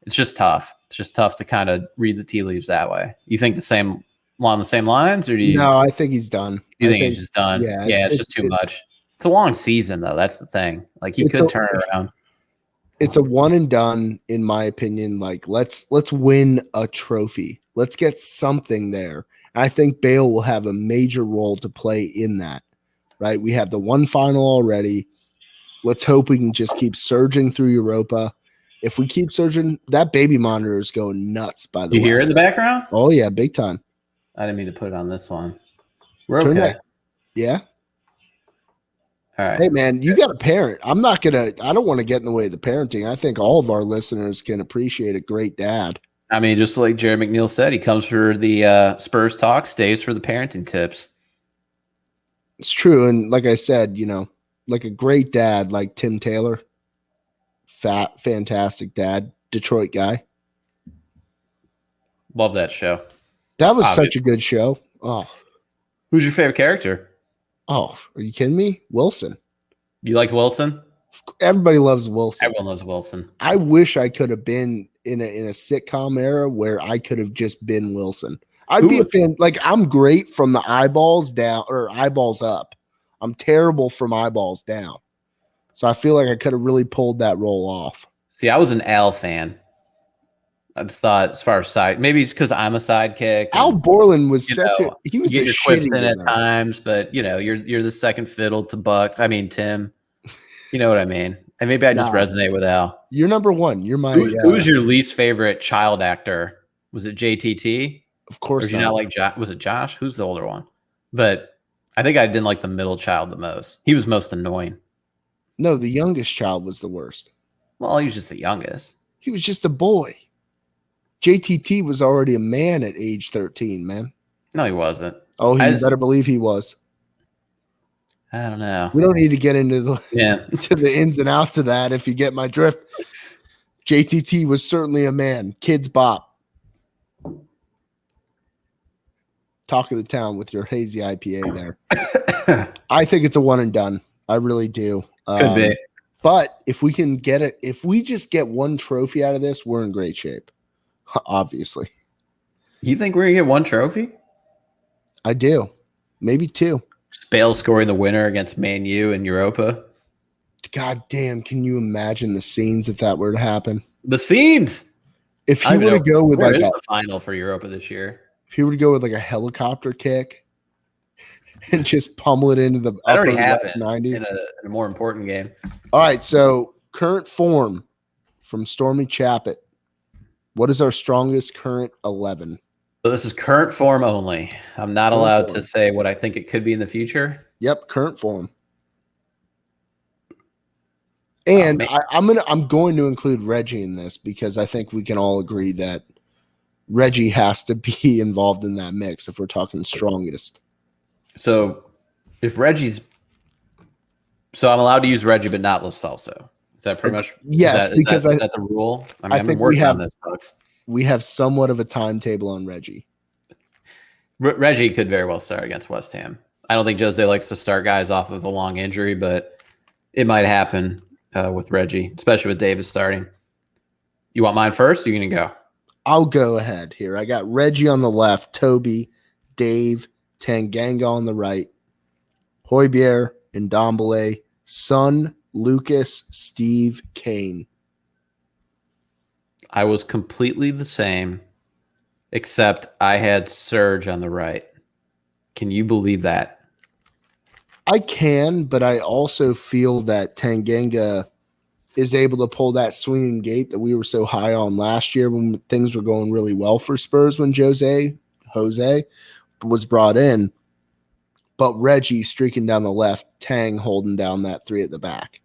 It's just tough. It's just tough to kind of read the tea leaves that way. You think along the same lines, or do you? No, I think he's done. You think he's just done? Yeah, it's just too much. It's a long season, though. That's the thing. Like he could turn it around. It's a one and done, in my opinion. Like let's win a trophy. Let's get something there. I think Bale will have a major role to play in that. Right? We have the one final already. Let's hope we can just keep surging through Europa. If we keep surging, that baby monitor is going nuts. By the way, you hear it in the background? Oh yeah, big time. I didn't mean to put it on this one. We're okay. Yeah. All right. Hey man, you got a parent. I don't want to get in the way of the parenting. I think all of our listeners can appreciate a great dad. I mean, just like Jerry McNeil said, he comes for the Spurs talk, stays for the parenting tips. It's true. And like I said, like a great dad, like Tim Taylor, fantastic dad, Detroit guy. Love that show. That was such a good show. Oh, who's your favorite character? Oh, are you kidding me? Wilson. You liked Wilson? Everybody loves Wilson. Everyone loves Wilson. I wish I could have been in a sitcom era where I could have just been Wilson. I'd be a fan. Like, I'm great from the eyeballs down or eyeballs up. I'm terrible from eyeballs down. So I feel like I could have really pulled that role off. See, I was an Al fan. I just thought, as far as side, maybe it's because I'm a sidekick. Al Borland was he was get a your quips shitty in at winner. times, but you're the second fiddle to Bucks. I mean, Tim. You know what I mean? And maybe I just resonate with Al. You're number one. You're my. Who's your least favorite child actor? Was it JTT? Of course. Or did you not like Josh? Was it Josh? Who's the older one? But I think I didn't like the middle child the most. He was most annoying. No, the youngest child was the worst. Well, he was just the youngest. He was just a boy. JTT was already a man at age 13, man. No, he wasn't. Oh, you better believe he was. I don't know. We don't need to get into to the ins and outs of that if you get my drift. JTT was certainly a man. Kids bop. Talk of the town with your hazy IPA there. I think it's a one and done. I really do. Could be. But if we can get it, if we just get one trophy out of this, we're in great shape. Obviously. You think we're going to get one trophy? I do. Maybe two. Bale scoring the winner against Man U in Europa. God damn, can you imagine the scenes if that were to happen? The scenes! If he were to go with like the final for Europa this year. If he were to go with like a helicopter kick and just pummel it into the that already happened 90 in a more important game. All right, so current form from Stormy Chappett. What is our strongest current 11? So this is current form only. I'm not allowed to say what I think it could be in the future. Yep, current form. And I'm going to include Reggie in this because I think we can all agree that Reggie has to be involved in that mix if we're talking strongest. So if Reggie's I'm allowed to use Reggie but not Lo Celso. Is that pretty much yes, because is that the rule? I mean, I I've been working on this, folks. We have somewhat of a timetable on Reggie. Reggie could very well start against West Ham. I don't think Jose likes to start guys off of a long injury, but it might happen with Reggie, especially with Davis starting. You want mine first? Or are you going to go? I'll go ahead here. I got Reggie on the left, Toby, Dave, Tanganga on the right, Højbjerg, Ndombele, Son, Lucas, Steve, Kane. I was completely the same, except I had Serge on the right. Can you believe that? I can, but I also feel that Tanganga is able to pull that swinging gate that we were so high on last year when things were going really well for Spurs when Jose was brought in. But Reggie streaking down the left, Tang holding down that three at the back.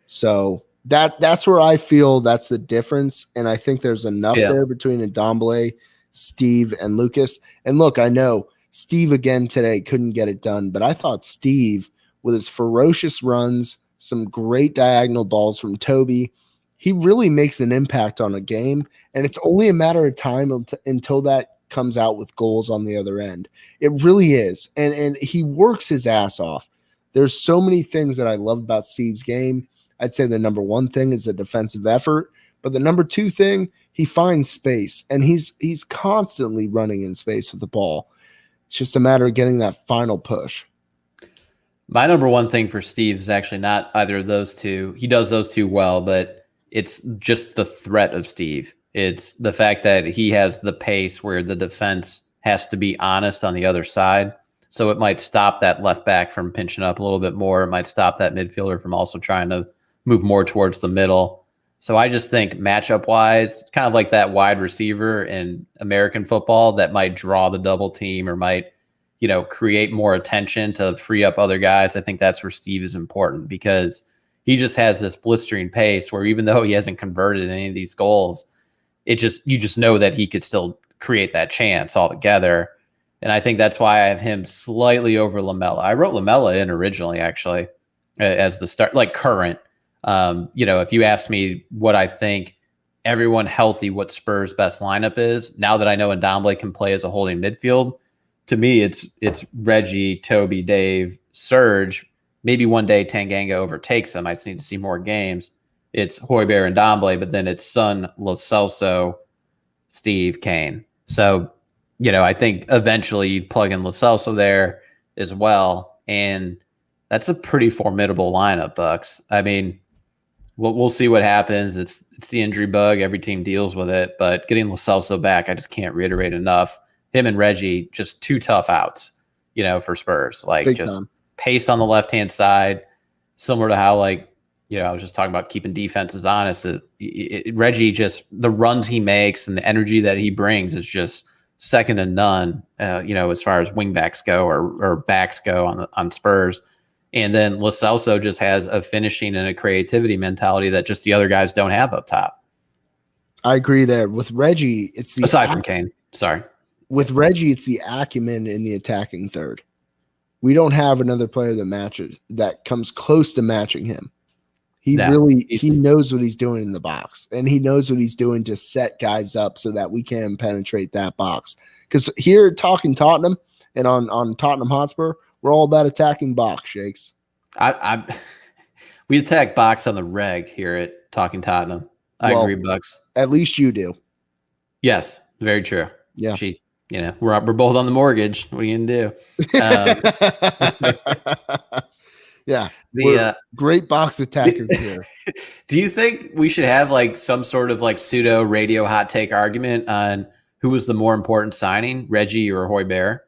So that's where I feel that's the difference. And I think there's enough there between Ndombele, Steve, and Lucas. And look, I know Steve again today couldn't get it done, but I thought Steve, with his ferocious runs, some great diagonal balls from Toby, he really makes an impact on a game. And it's only a matter of time until that comes out with goals on the other end. It really is. And he works his ass off. There's so many things that I love about Steve's game. I'd say the number one thing is the defensive effort, but the number two thing, he finds space, and he's constantly running in space with the ball. It's just a matter of getting that final push. My number one thing for Steve is actually not either of those two. He does those two well, but it's just the threat of Steve. It's the fact that he has the pace where the defense has to be honest on the other side. So it might stop that left back from pinching up a little bit more. It might stop that midfielder from also trying to move more towards the middle. So I just think matchup-wise, kind of like that wide receiver in American football that might draw the double team or might, create more attention to free up other guys. I think that's where Steve is important because he just has this blistering pace where even though he hasn't converted any of these goals, you just know that he could still create that chance altogether. And I think that's why I have him slightly over Lamela. I wrote Lamela in originally, actually, as the start, like current. If you ask me what I think everyone healthy, what Spurs' best lineup is, now that I know Ndombele can play as a holding midfield, to me, it's Reggie, Toby, Dave, Serge. Maybe one day Tanganga overtakes him. I just need to see more games. It's Højbjerg and Ndombele, but then it's Son, Lo Celso, Steve, Kane. So I think eventually you plug in Lo Celso there as well, and that's a pretty formidable lineup, Bucks. I mean, we'll see what happens. It's the injury bug. Every team deals with it, but getting Lo Celso back, I just can't reiterate enough. Him and Reggie, just two tough outs, for Spurs. Like Big just time. pace on the left-hand side, similar to how I was just talking about keeping defenses honest. Reggie, just the runs he makes and the energy that he brings is just second to none, as far as wingbacks go or backs go on Spurs. And then Lo Celso just has a finishing and a creativity mentality that just the other guys don't have up top. I agree there. With Reggie, it's the aside from Kane. Sorry. With Reggie, it's the acumen in the attacking third. We don't have another player that comes close to matching him. He knows what he's doing in the box, and he knows what he's doing to set guys up so that we can penetrate that box. Because here talking Tottenham and on Tottenham Hotspur, we're all about attacking box, Shakes. We attack box on the reg here at Talking Tottenham. I agree, Bucks. At least you do. Yes, very true. Yeah. We're both on the mortgage. What are you gonna do? Yeah. We're great box attackers here. Do you think we should have like some sort of like pseudo radio hot take argument on who was the more important signing, Reggie or Højbjerg?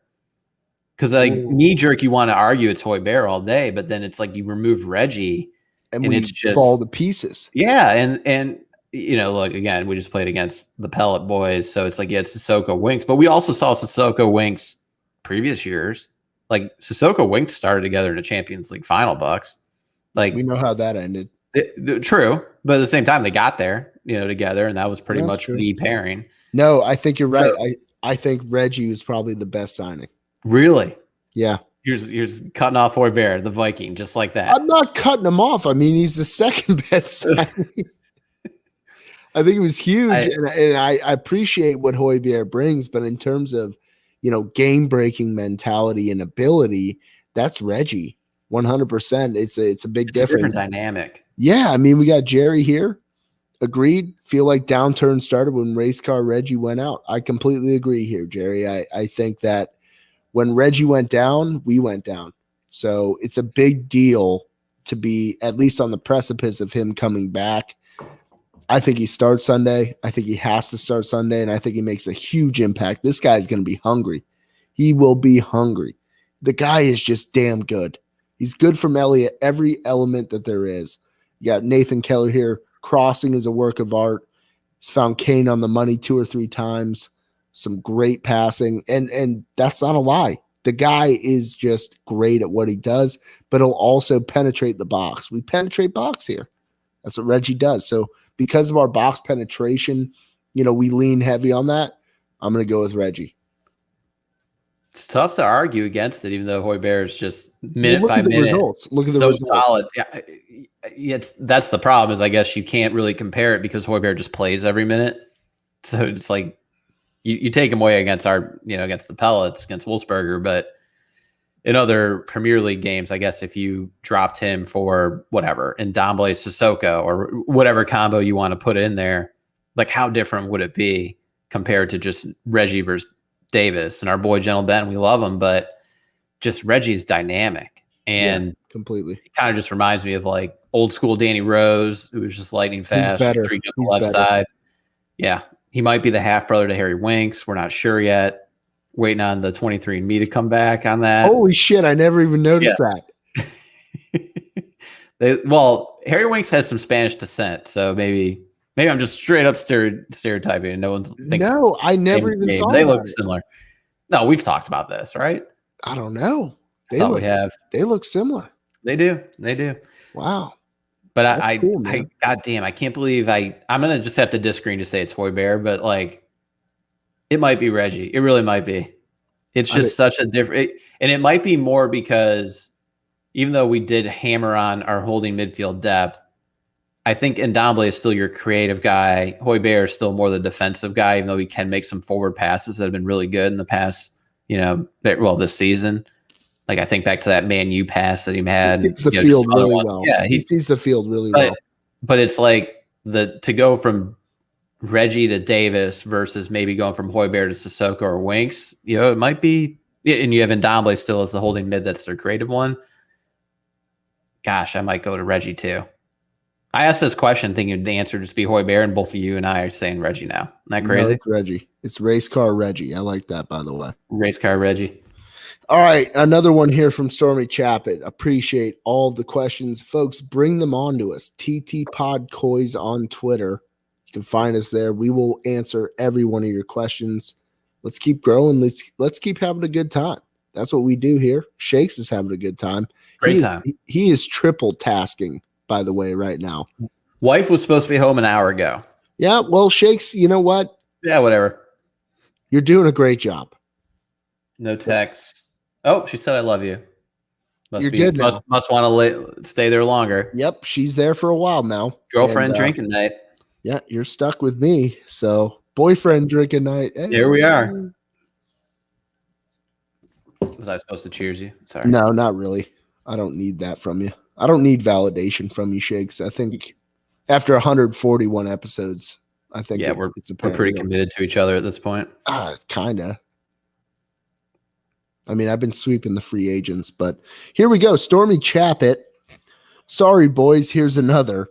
Because knee jerk, you want to argue it's Højbjerg all day, but then it's like you remove Reggie and it's just fall to pieces. Yeah, and look, again, we just played against the Pellet Boys, so it's like it's Sissoko Winks, but we also saw Sissoko Winks previous years. Like Sissoko Winks started together in a Champions League final, Bucks. Like we know how that ended. True, but at the same time, they got there, together, and that was pretty much the pairing. No, I think you're right. I think Reggie was probably the best signing. Really? Yeah. Here's cutting off Højbjerg, the Viking, just like that. I'm not cutting him off. I mean, he's the second best signing. I think it was huge, and I appreciate what Højbjerg brings, but in terms of game-breaking mentality and ability, that's Reggie, 100%. It's a big difference. Different dynamic. Yeah, I mean, we got Jerry here. Agreed. Feel like downturn started when race car Reggie went out. I completely agree here, Jerry. I think that when Reggie went down, we went down. So it's a big deal to be at least on the precipice of him coming back. I think he starts Sunday. I think he has to start Sunday, and I think he makes a huge impact. This guy's going to be hungry. He will be hungry. The guy is just damn good. He's good from Elliott, every element that there is. You got Nathan Keller here. Crossing is a work of art. He's found Kane on the money 2 or 3 times. Some great passing, and that's not a lie. The guy is just great at what he does, but he'll also penetrate the box. We penetrate box here. That's what Reggie does. So because of our box penetration, we lean heavy on that. I'm going to go with Reggie. It's tough to argue against it, even though Højbjerg is just minute by minute. Look at the results. Solid. Yeah, that's the problem. Is I guess you can't really compare it because Højbjerg just plays every minute. So it's like you take him away against against the Pellets, against Wolfsberger, but in other Premier League games, I guess if you dropped him for whatever, Ndombele, Sissoko, or whatever combo you want to put in there, like how different would it be compared to just Reggie versus Davis? And our boy Gentle Ben, we love him, but just Reggie's dynamic. And completely. It kind of just reminds me of like old school Danny Rose, who was just lightning fast, streaking up the left side. Yeah. He might be the half brother to Harry Winks. We're not sure yet. Waiting on the 23andMe to come back on that. Holy shit. I never even noticed that. Harry Winks has some Spanish descent, so maybe I'm just straight up stereotyping and no one's thinking. No, I never even thought they look similar. No, we've talked about this, right? I don't know. We have. They look similar. They do. Wow. But cool, goddamn, I can't believe I'm gonna just have to disagree to say it's Højbjerg, but like it might be Reggie. It really might be. It's just such a different, and it might be more because even though we did hammer on our holding midfield depth, I think Ndombele is still your creative guy. Højbjerg is still more the defensive guy, even though he can make some forward passes that have been really good in the past, this season. Like I think back to that Man U pass that he had. He sees the field really well. Yeah, he sees the field really well. But it's like to go from Reggie to Davis versus maybe going from Hoiberg to Sissoko or Winks, it might be. And you have Ndombele still as the holding mid. That's their creative one. Gosh, I might go to Reggie too. I asked this question thinking the answer would just be Hoiberg, and both of you and I are saying Reggie now. Isn't that crazy? No, it's Reggie. It's race car Reggie. I like that, by the way. Race car Reggie. All right, another one here from Stormy Chappett. Appreciate all of the questions. Folks, bring them on to us. TT Podcoys on Twitter. You can find us there. We will answer every one of your questions. Let's keep growing. Let's keep having a good time. That's what we do here. Shakes is having a good time. Great time. He is triple tasking, by the way, right now. Wife was supposed to be home an hour ago. Yeah, well, Shakes, you know what? Yeah, whatever. You're doing a great job. No text. Oh, she said I love you. You're good now. Must want to stay there longer. Yep, she's there for a while now. Girlfriend drinking night. Yeah, you're stuck with me. So boyfriend drinking night. Hey. Here we are. Was I supposed to cheers you? Sorry. No, not really. I don't need that from you. I don't need validation from you, Shakes. I think after 141 episodes, I think we're pretty committed to each other at this point. Kinda. I mean, I've been sweeping the free agents, but here we go. Stormy Chappett. Sorry, boys. Here's another.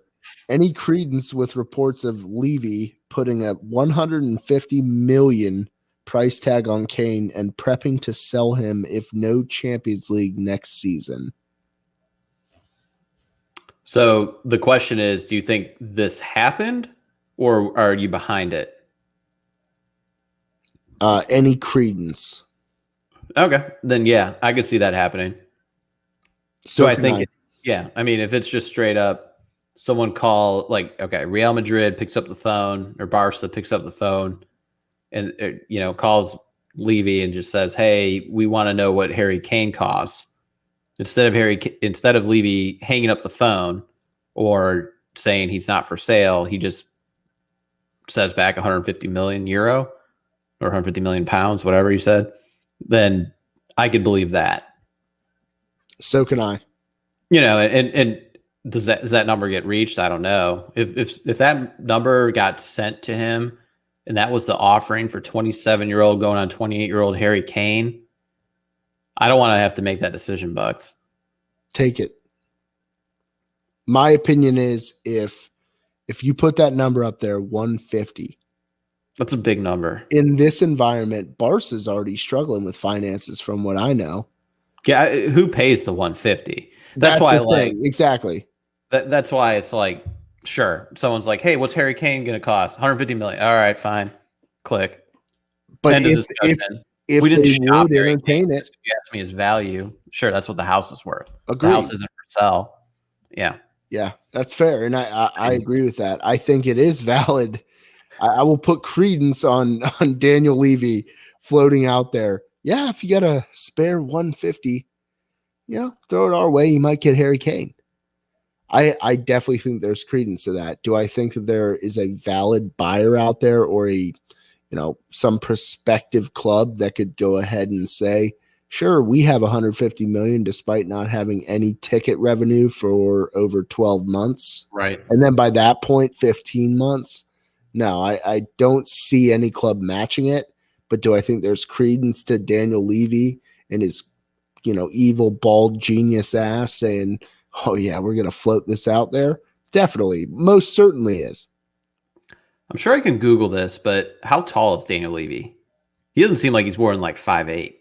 Any credence with reports of Levy putting a $150 million price tag on Kane and prepping to sell him if no Champions League next season? So the question is, do you think this happened or are you behind it? Any credence? Okay. Then yeah, I could see that happening. So I think, I mean, if it's just straight up, someone Real Madrid picks up the phone or Barca picks up the phone and, calls Levy and just says, hey, we want to know what Harry Kane costs. Instead of Levy hanging up the phone or saying he's not for sale, he just says back 150 million euro or 150 million pounds, whatever he said, then I could believe that. So can I. And does that number get reached? I don't know. If that number got sent to him and that was the offering for 27-year-old going on 28-year-old Harry Kane, I don't want to have to make that decision, Bucks. Take it. My opinion is if you put that number up there, 150. That's a big number. In this environment, Barca's already struggling with finances from what I know. Yeah, who pays the 150? That's why exactly. That's why it's like, sure. Someone's like, hey, what's Harry Kane going to cost? 150 million. All right, fine. Click. But if we didn't shop Harry Kane it. You asked me his value. Sure, that's what the house is worth. Agreed. The house isn't for sale. Yeah. Yeah, that's fair. And I agree with that. I think it is valid. I will put credence on Daniel Levy floating out there. Yeah, if you got a spare 150, throw it our way. You might get Harry Kane. I definitely think there's credence to that. Do I think that there is a valid buyer out there or some prospective club that could go ahead and say, sure, we have 150 million despite not having any ticket revenue for over 12 months. Right. And then by that point, 15 months. No, I don't see any club matching it. But do I think there's credence to Daniel Levy and his, evil, bald genius ass saying, oh, yeah, we're going to float this out there? Definitely. Most certainly is. I'm sure I can Google this, but how tall is Daniel Levy? He doesn't seem like he's more than like 5'8".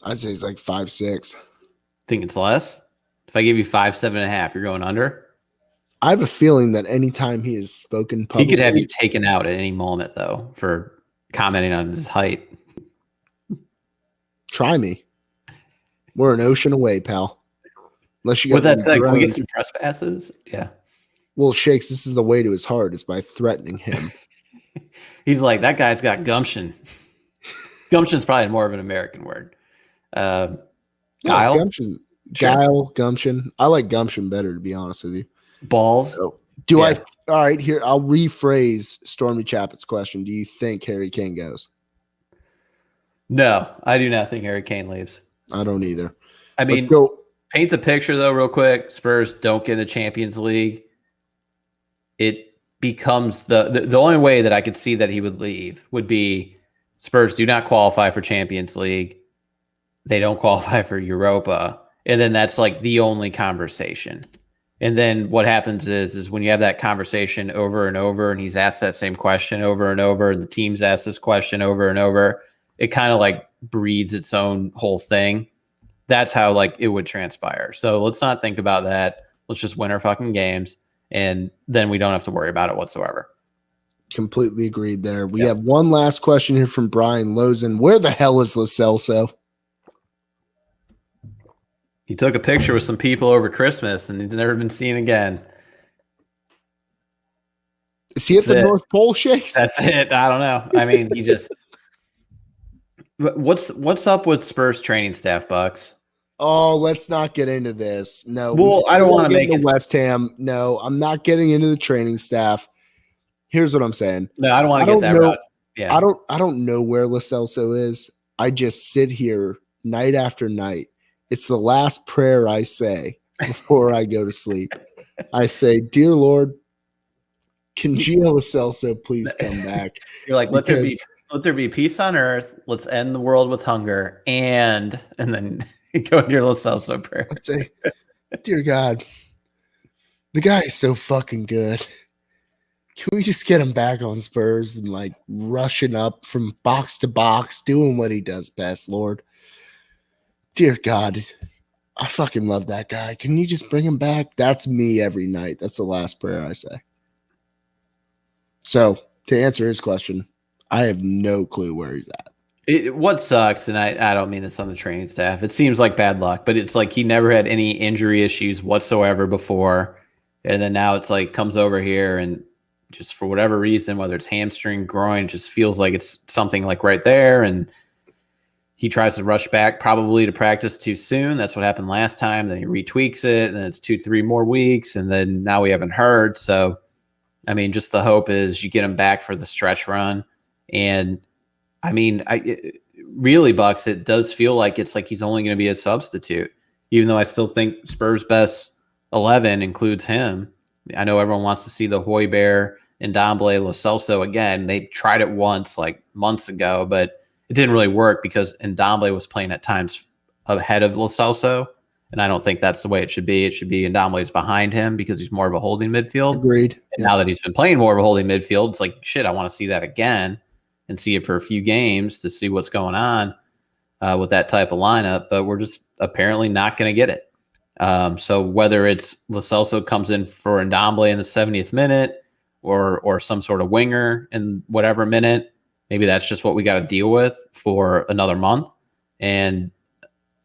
I'd say he's like 5'6". Think it's less? If I give you 5'7.5", you're going under? I have a feeling that anytime he has spoken publicly, he could have you taken out at any moment, though, for commenting on his height. Try me. We're an ocean away, pal. Unless you. With that said, can we get some trespasses? Yeah. Well, Shakes, this is the way to his heart is by threatening him. He's like, that guy's got gumption. Gumption's probably more of an American word. Guile? Gumption. Sure. Guile, gumption. I like gumption better, to be honest with you. Balls. So, all right, here, I'll rephrase Stormy Chappett's question. Do you think Harry Kane goes? No, I do not think Harry Kane leaves. I don't either. I mean, paint the picture, though, real quick. Spurs don't get a Champions League. It becomes the only way that I could see that he would leave would be Spurs do not qualify for Champions League. They don't qualify for Europa. And then that's like the only conversation. And then what happens is when you have that conversation over and over, and he's asked that same question over and over, and the team's asked this question over and over, it kind of like breeds its own whole thing. That's how like it would transpire. So let's not think about that. Let's just win our fucking games, and then we don't have to worry about it whatsoever. Completely agreed there. We have one last question here from Brian Lozen. Where the hell is Lo Celso? He took a picture with some people over Christmas, and he's never been seen again. Is he at the North Pole, Shakes? That's it. I don't know. I mean, he just what's up with Spurs training staff, Bucks? Oh, let's not get into this. No, well, I don't want to make it West Ham. No, I'm not getting into the training staff. Here's what I'm saying. No, I don't want to get that route. Yeah, I don't know where Lo Celso is. I just sit here night after night. It's the last prayer I say before I go to sleep. I say, "Dear Lord, can Gio Lo Celso please come back?" You're like, let there be peace on earth. Let's end the world with hunger, and then go into your Lo Celso prayer. I'd say, "Dear God, the guy is so fucking good. Can we just get him back on Spurs and like rushing up from box to box, doing what he does best, Lord? Dear God, I fucking love that guy. Can you just bring him back?" That's me every night. That's the last prayer I say. So to answer his question, I have no clue where he's at. What sucks, and I don't mean this on the training staff, it seems like bad luck, but it's like he never had any injury issues whatsoever before. And then now it's like comes over here and just for whatever reason, whether it's hamstring, groin, just feels like it's something like right there. And he tries to rush back probably to practice too soon. That's what happened last time. Then he retweaks it, and then it's 2-3 more weeks. And then now we haven't heard. So, I mean, just the hope is you get him back for the stretch run. And I mean, really, Bucks, it does feel like it's like he's only going to be a substitute, even though I still think Spurs' best 11 includes him. I know everyone wants to see the Højbjerg and Ndombele, Lo Celso again. They tried it once, like months ago, but it didn't really work because Ndombele was playing at times ahead of Lo Celso, and I don't think that's the way it should be. It should be Ndombele's behind him because he's more of a holding midfield. Agreed. And now that he's been playing more of a holding midfield, it's like, shit, I want to see that again and see it for a few games to see what's going on with that type of lineup. But we're just apparently not going to get it. So whether it's Lo Celso comes in for Ndombele in the 70th minute or some sort of winger in whatever minute, maybe that's just what we got to deal with for another month. And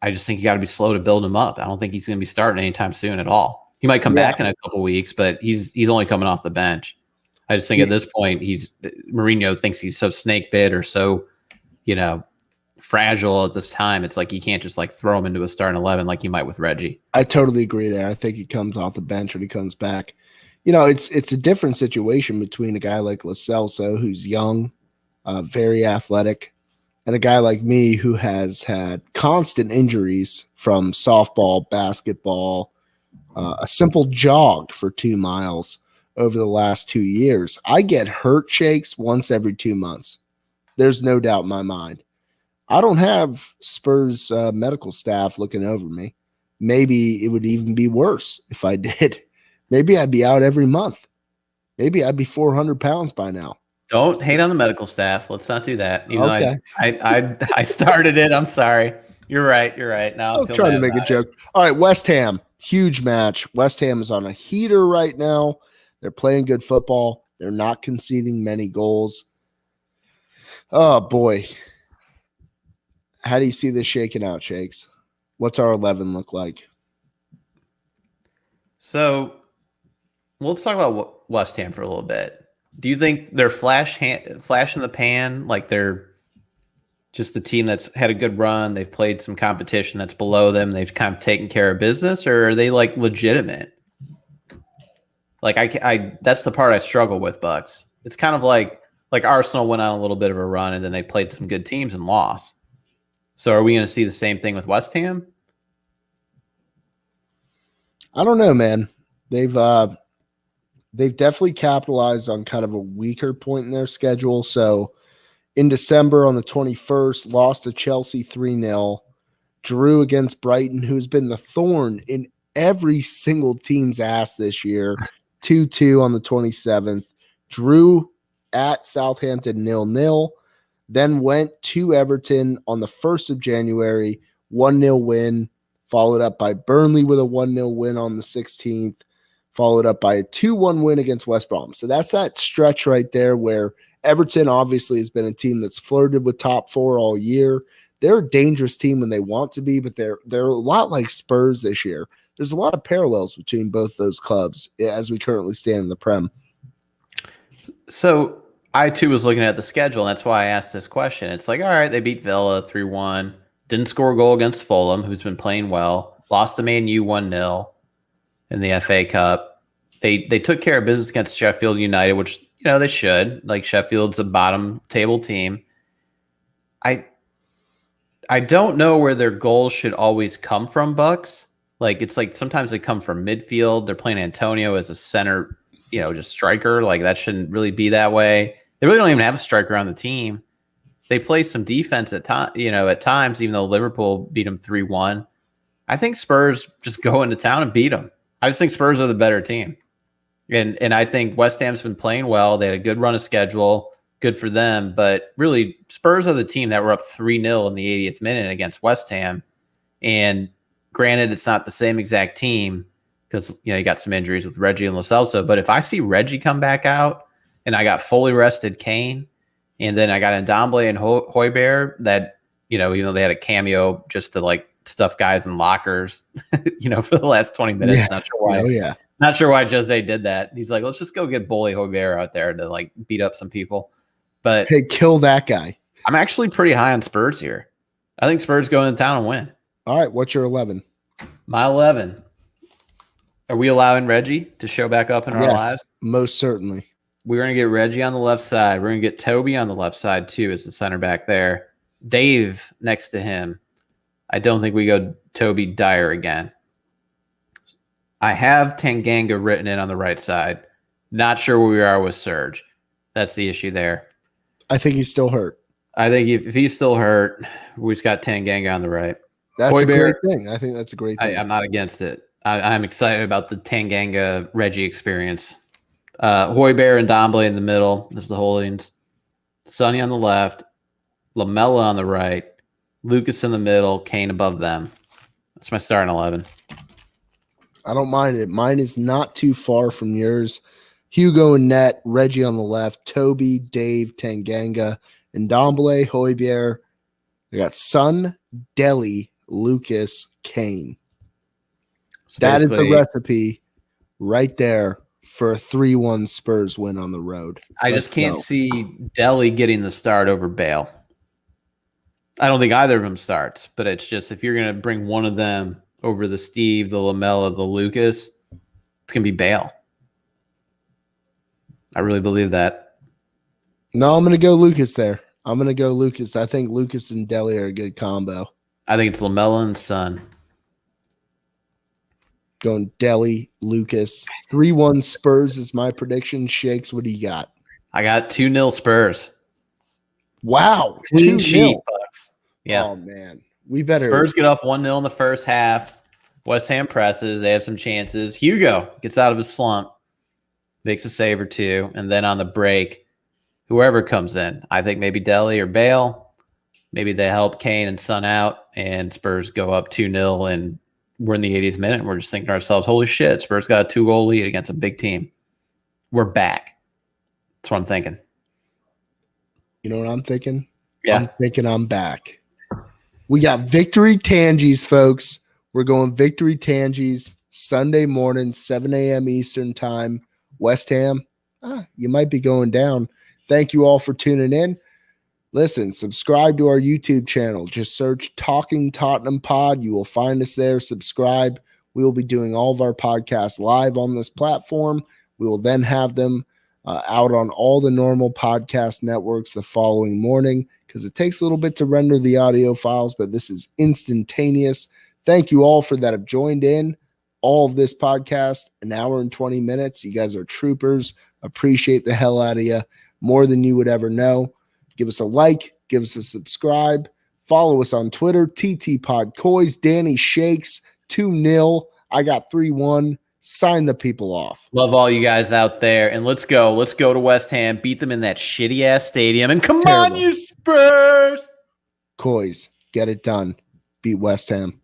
I just think you got to be slow to build him up. I don't think he's going to be starting anytime soon at all. He might come back in a couple weeks, but he's only coming off the bench. I just think at this point, Mourinho thinks he's so snake bit or so, fragile at this time. It's like you can't just like throw him into a starting 11 like you might with Reggie. I totally agree there. I think he comes off the bench when he comes back. It's a different situation between a guy like Lo Celso, who's young, very athletic, and a guy like me who has had constant injuries from softball, basketball, a simple jog for 2 miles over the last 2 years. I get hurt, Shakes, once every 2 months. There's no doubt in my mind. I don't have Spurs medical staff looking over me. Maybe it would even be worse if I did. Maybe I'd be out every month. Maybe I'd be 400 pounds by now. Don't hate on the medical staff. Let's not do that. Okay. I started it. I'm sorry. You're right. Now I'm trying to make a joke. All right, West Ham, huge match. West Ham is on a heater right now. They're playing good football. They're not conceding many goals. Oh, boy. How do you see this shaking out, Shakes? What's our 11 look like? So let's talk about West Ham for a little bit. Do you think they're flash in the pan, like they're just the team that's had a good run, they've played some competition that's below them, they've kind of taken care of business, or are they like legitimate? Like I that's the part I struggle with, Bucks. It's kind of like Arsenal went on a little bit of a run and then they played some good teams and lost. So are we going to see the same thing with West Ham? I don't know, man. They've they've definitely capitalized on kind of a weaker point in their schedule. So in December on the 21st, lost to Chelsea 3-0, drew against Brighton, who's been the thorn in every single team's ass this year, 2-2 on the 27th, drew at Southampton 0-0, then went to Everton on the 1st of January, 1-0 win, followed up by Burnley with a 1-0 win on the 16th, followed up by a 2-1 win against West Brom. So that's that stretch right there where Everton obviously has been a team that's flirted with top four all year. They're a dangerous team when they want to be, but they're a lot like Spurs this year. There's a lot of parallels between both those clubs as we currently stand in the Prem. So I too was looking at the schedule, and that's why I asked this question. It's like, all right, they beat Villa 3-1, didn't score a goal against Fulham, who's been playing well, lost to Man U 1-0 in the FA Cup. They took care of business against Sheffield United, which they should. Like, Sheffield's a bottom table team. I don't know where their goals should always come from, Bucks. Like, it's like sometimes they come from midfield. They're playing Antonio as a center, just striker. Like, that shouldn't really be that way. They really don't even have a striker on the team. They play some defense at times, even though Liverpool beat them 3-1. I think Spurs just go into town and beat them. I just think Spurs are the better team. And I think West Ham's been playing well. They had a good run of schedule. Good for them. But really, Spurs are the team that were up 3-0 in the 80th minute against West Ham. And granted, it's not the same exact team because, you got some injuries with Reggie and Lo Celso. But if I see Reggie come back out and I got fully rested Kane, and then I got Ndombele and Højbjerg that, even though they had a cameo just to like stuff guys in lockers, for the last 20 minutes. Yeah. Not sure why. Oh, yeah. Not sure why Jose did that. He's like, let's just go get Bully Højbjerg out there to like beat up some people. But hey, kill that guy. I'm actually pretty high on Spurs here. I think Spurs go into town and win. All right, what's your 11? My 11. Are we allowing Reggie to show back up in our lives? Most certainly. We're going to get Reggie on the left side. We're going to get Toby on the left side, too, as the center back there. Dave next to him. I don't think we go Toby Dyer again. I have Tanganga written in on the right side. Not sure where we are with Serge. That's the issue there. I think he's still hurt. I think if he's still hurt, we've got Tanganga on the right. That's Højbjerg, a great thing. I think that's a great thing. I'm not against it. I'm excited about the Tanganga Reggie experience. Højbjerg and Ndombele in the middle is the holdings. Sonny on the left. Lamella on the right. Lucas in the middle. Kane above them. That's my starting 11. I don't mind it. Mine is not too far from yours. Hugo and net, Reggie on the left, Toby, Dave, Tanganga, Ndombele, Højbjerg. I got Son, Deli, Lucas, Kane. So that is the recipe right there for a 3-1 Spurs win on the road. I just can't see Deli getting the start over Bale. I don't think either of them starts, but it's just if you're going to bring one of them over the Steve, the Lamella, the Lucas, it's going to be Bale. I really believe that. No, I'm going to go Lucas there. I'm going to go Lucas. I think Lucas and Deli are a good combo. I think it's Lamella and Son. Going Deli, Lucas. 3-1 Spurs is my prediction. Shakes, what do you got? I got 2-0 Spurs. Wow. Clean sheet, Bucks. Yeah. Oh, man. We better. Spurs get up 1-0 in the first half. West Ham presses. They have some chances. Hugo gets out of his slump. Makes a save or two. And then on the break, whoever comes in, I think maybe Deli or Bale, maybe they help Kane and Son out, and Spurs go up 2-0, and we're in the 80th minute, and we're just thinking to ourselves, holy shit, Spurs got a 2-goal lead against a big team. We're back. That's what I'm thinking. You know what I'm thinking? Yeah. I'm thinking I'm back. We got Victory Tangies, folks. We're going Victory Tangies Sunday morning, 7 a.m. Eastern time. West Ham, you might be going down. Thank you all for tuning in. Listen, subscribe to our YouTube channel. Just search Talking Tottenham Pod. You will find us there. Subscribe. We will be doing all of our podcasts live on this platform. We will then have them out on all the normal podcast networks the following morning because it takes a little bit to render the audio files, but this is instantaneous. Thank you all for that have joined in. all of this podcast, an hour and 20 minutes. You guys are troopers. Appreciate the hell out of you more than you would ever know. Give us a like, give us a subscribe, follow us on Twitter, TT Podcoys, Danny Shakes, 2-0. I got 3-1. Sign the people off. Love all you guys out there. And let's go. Let's go to West Ham, beat them in that shitty ass stadium. And come on, you Spurs. Coys, get it done. Beat West Ham.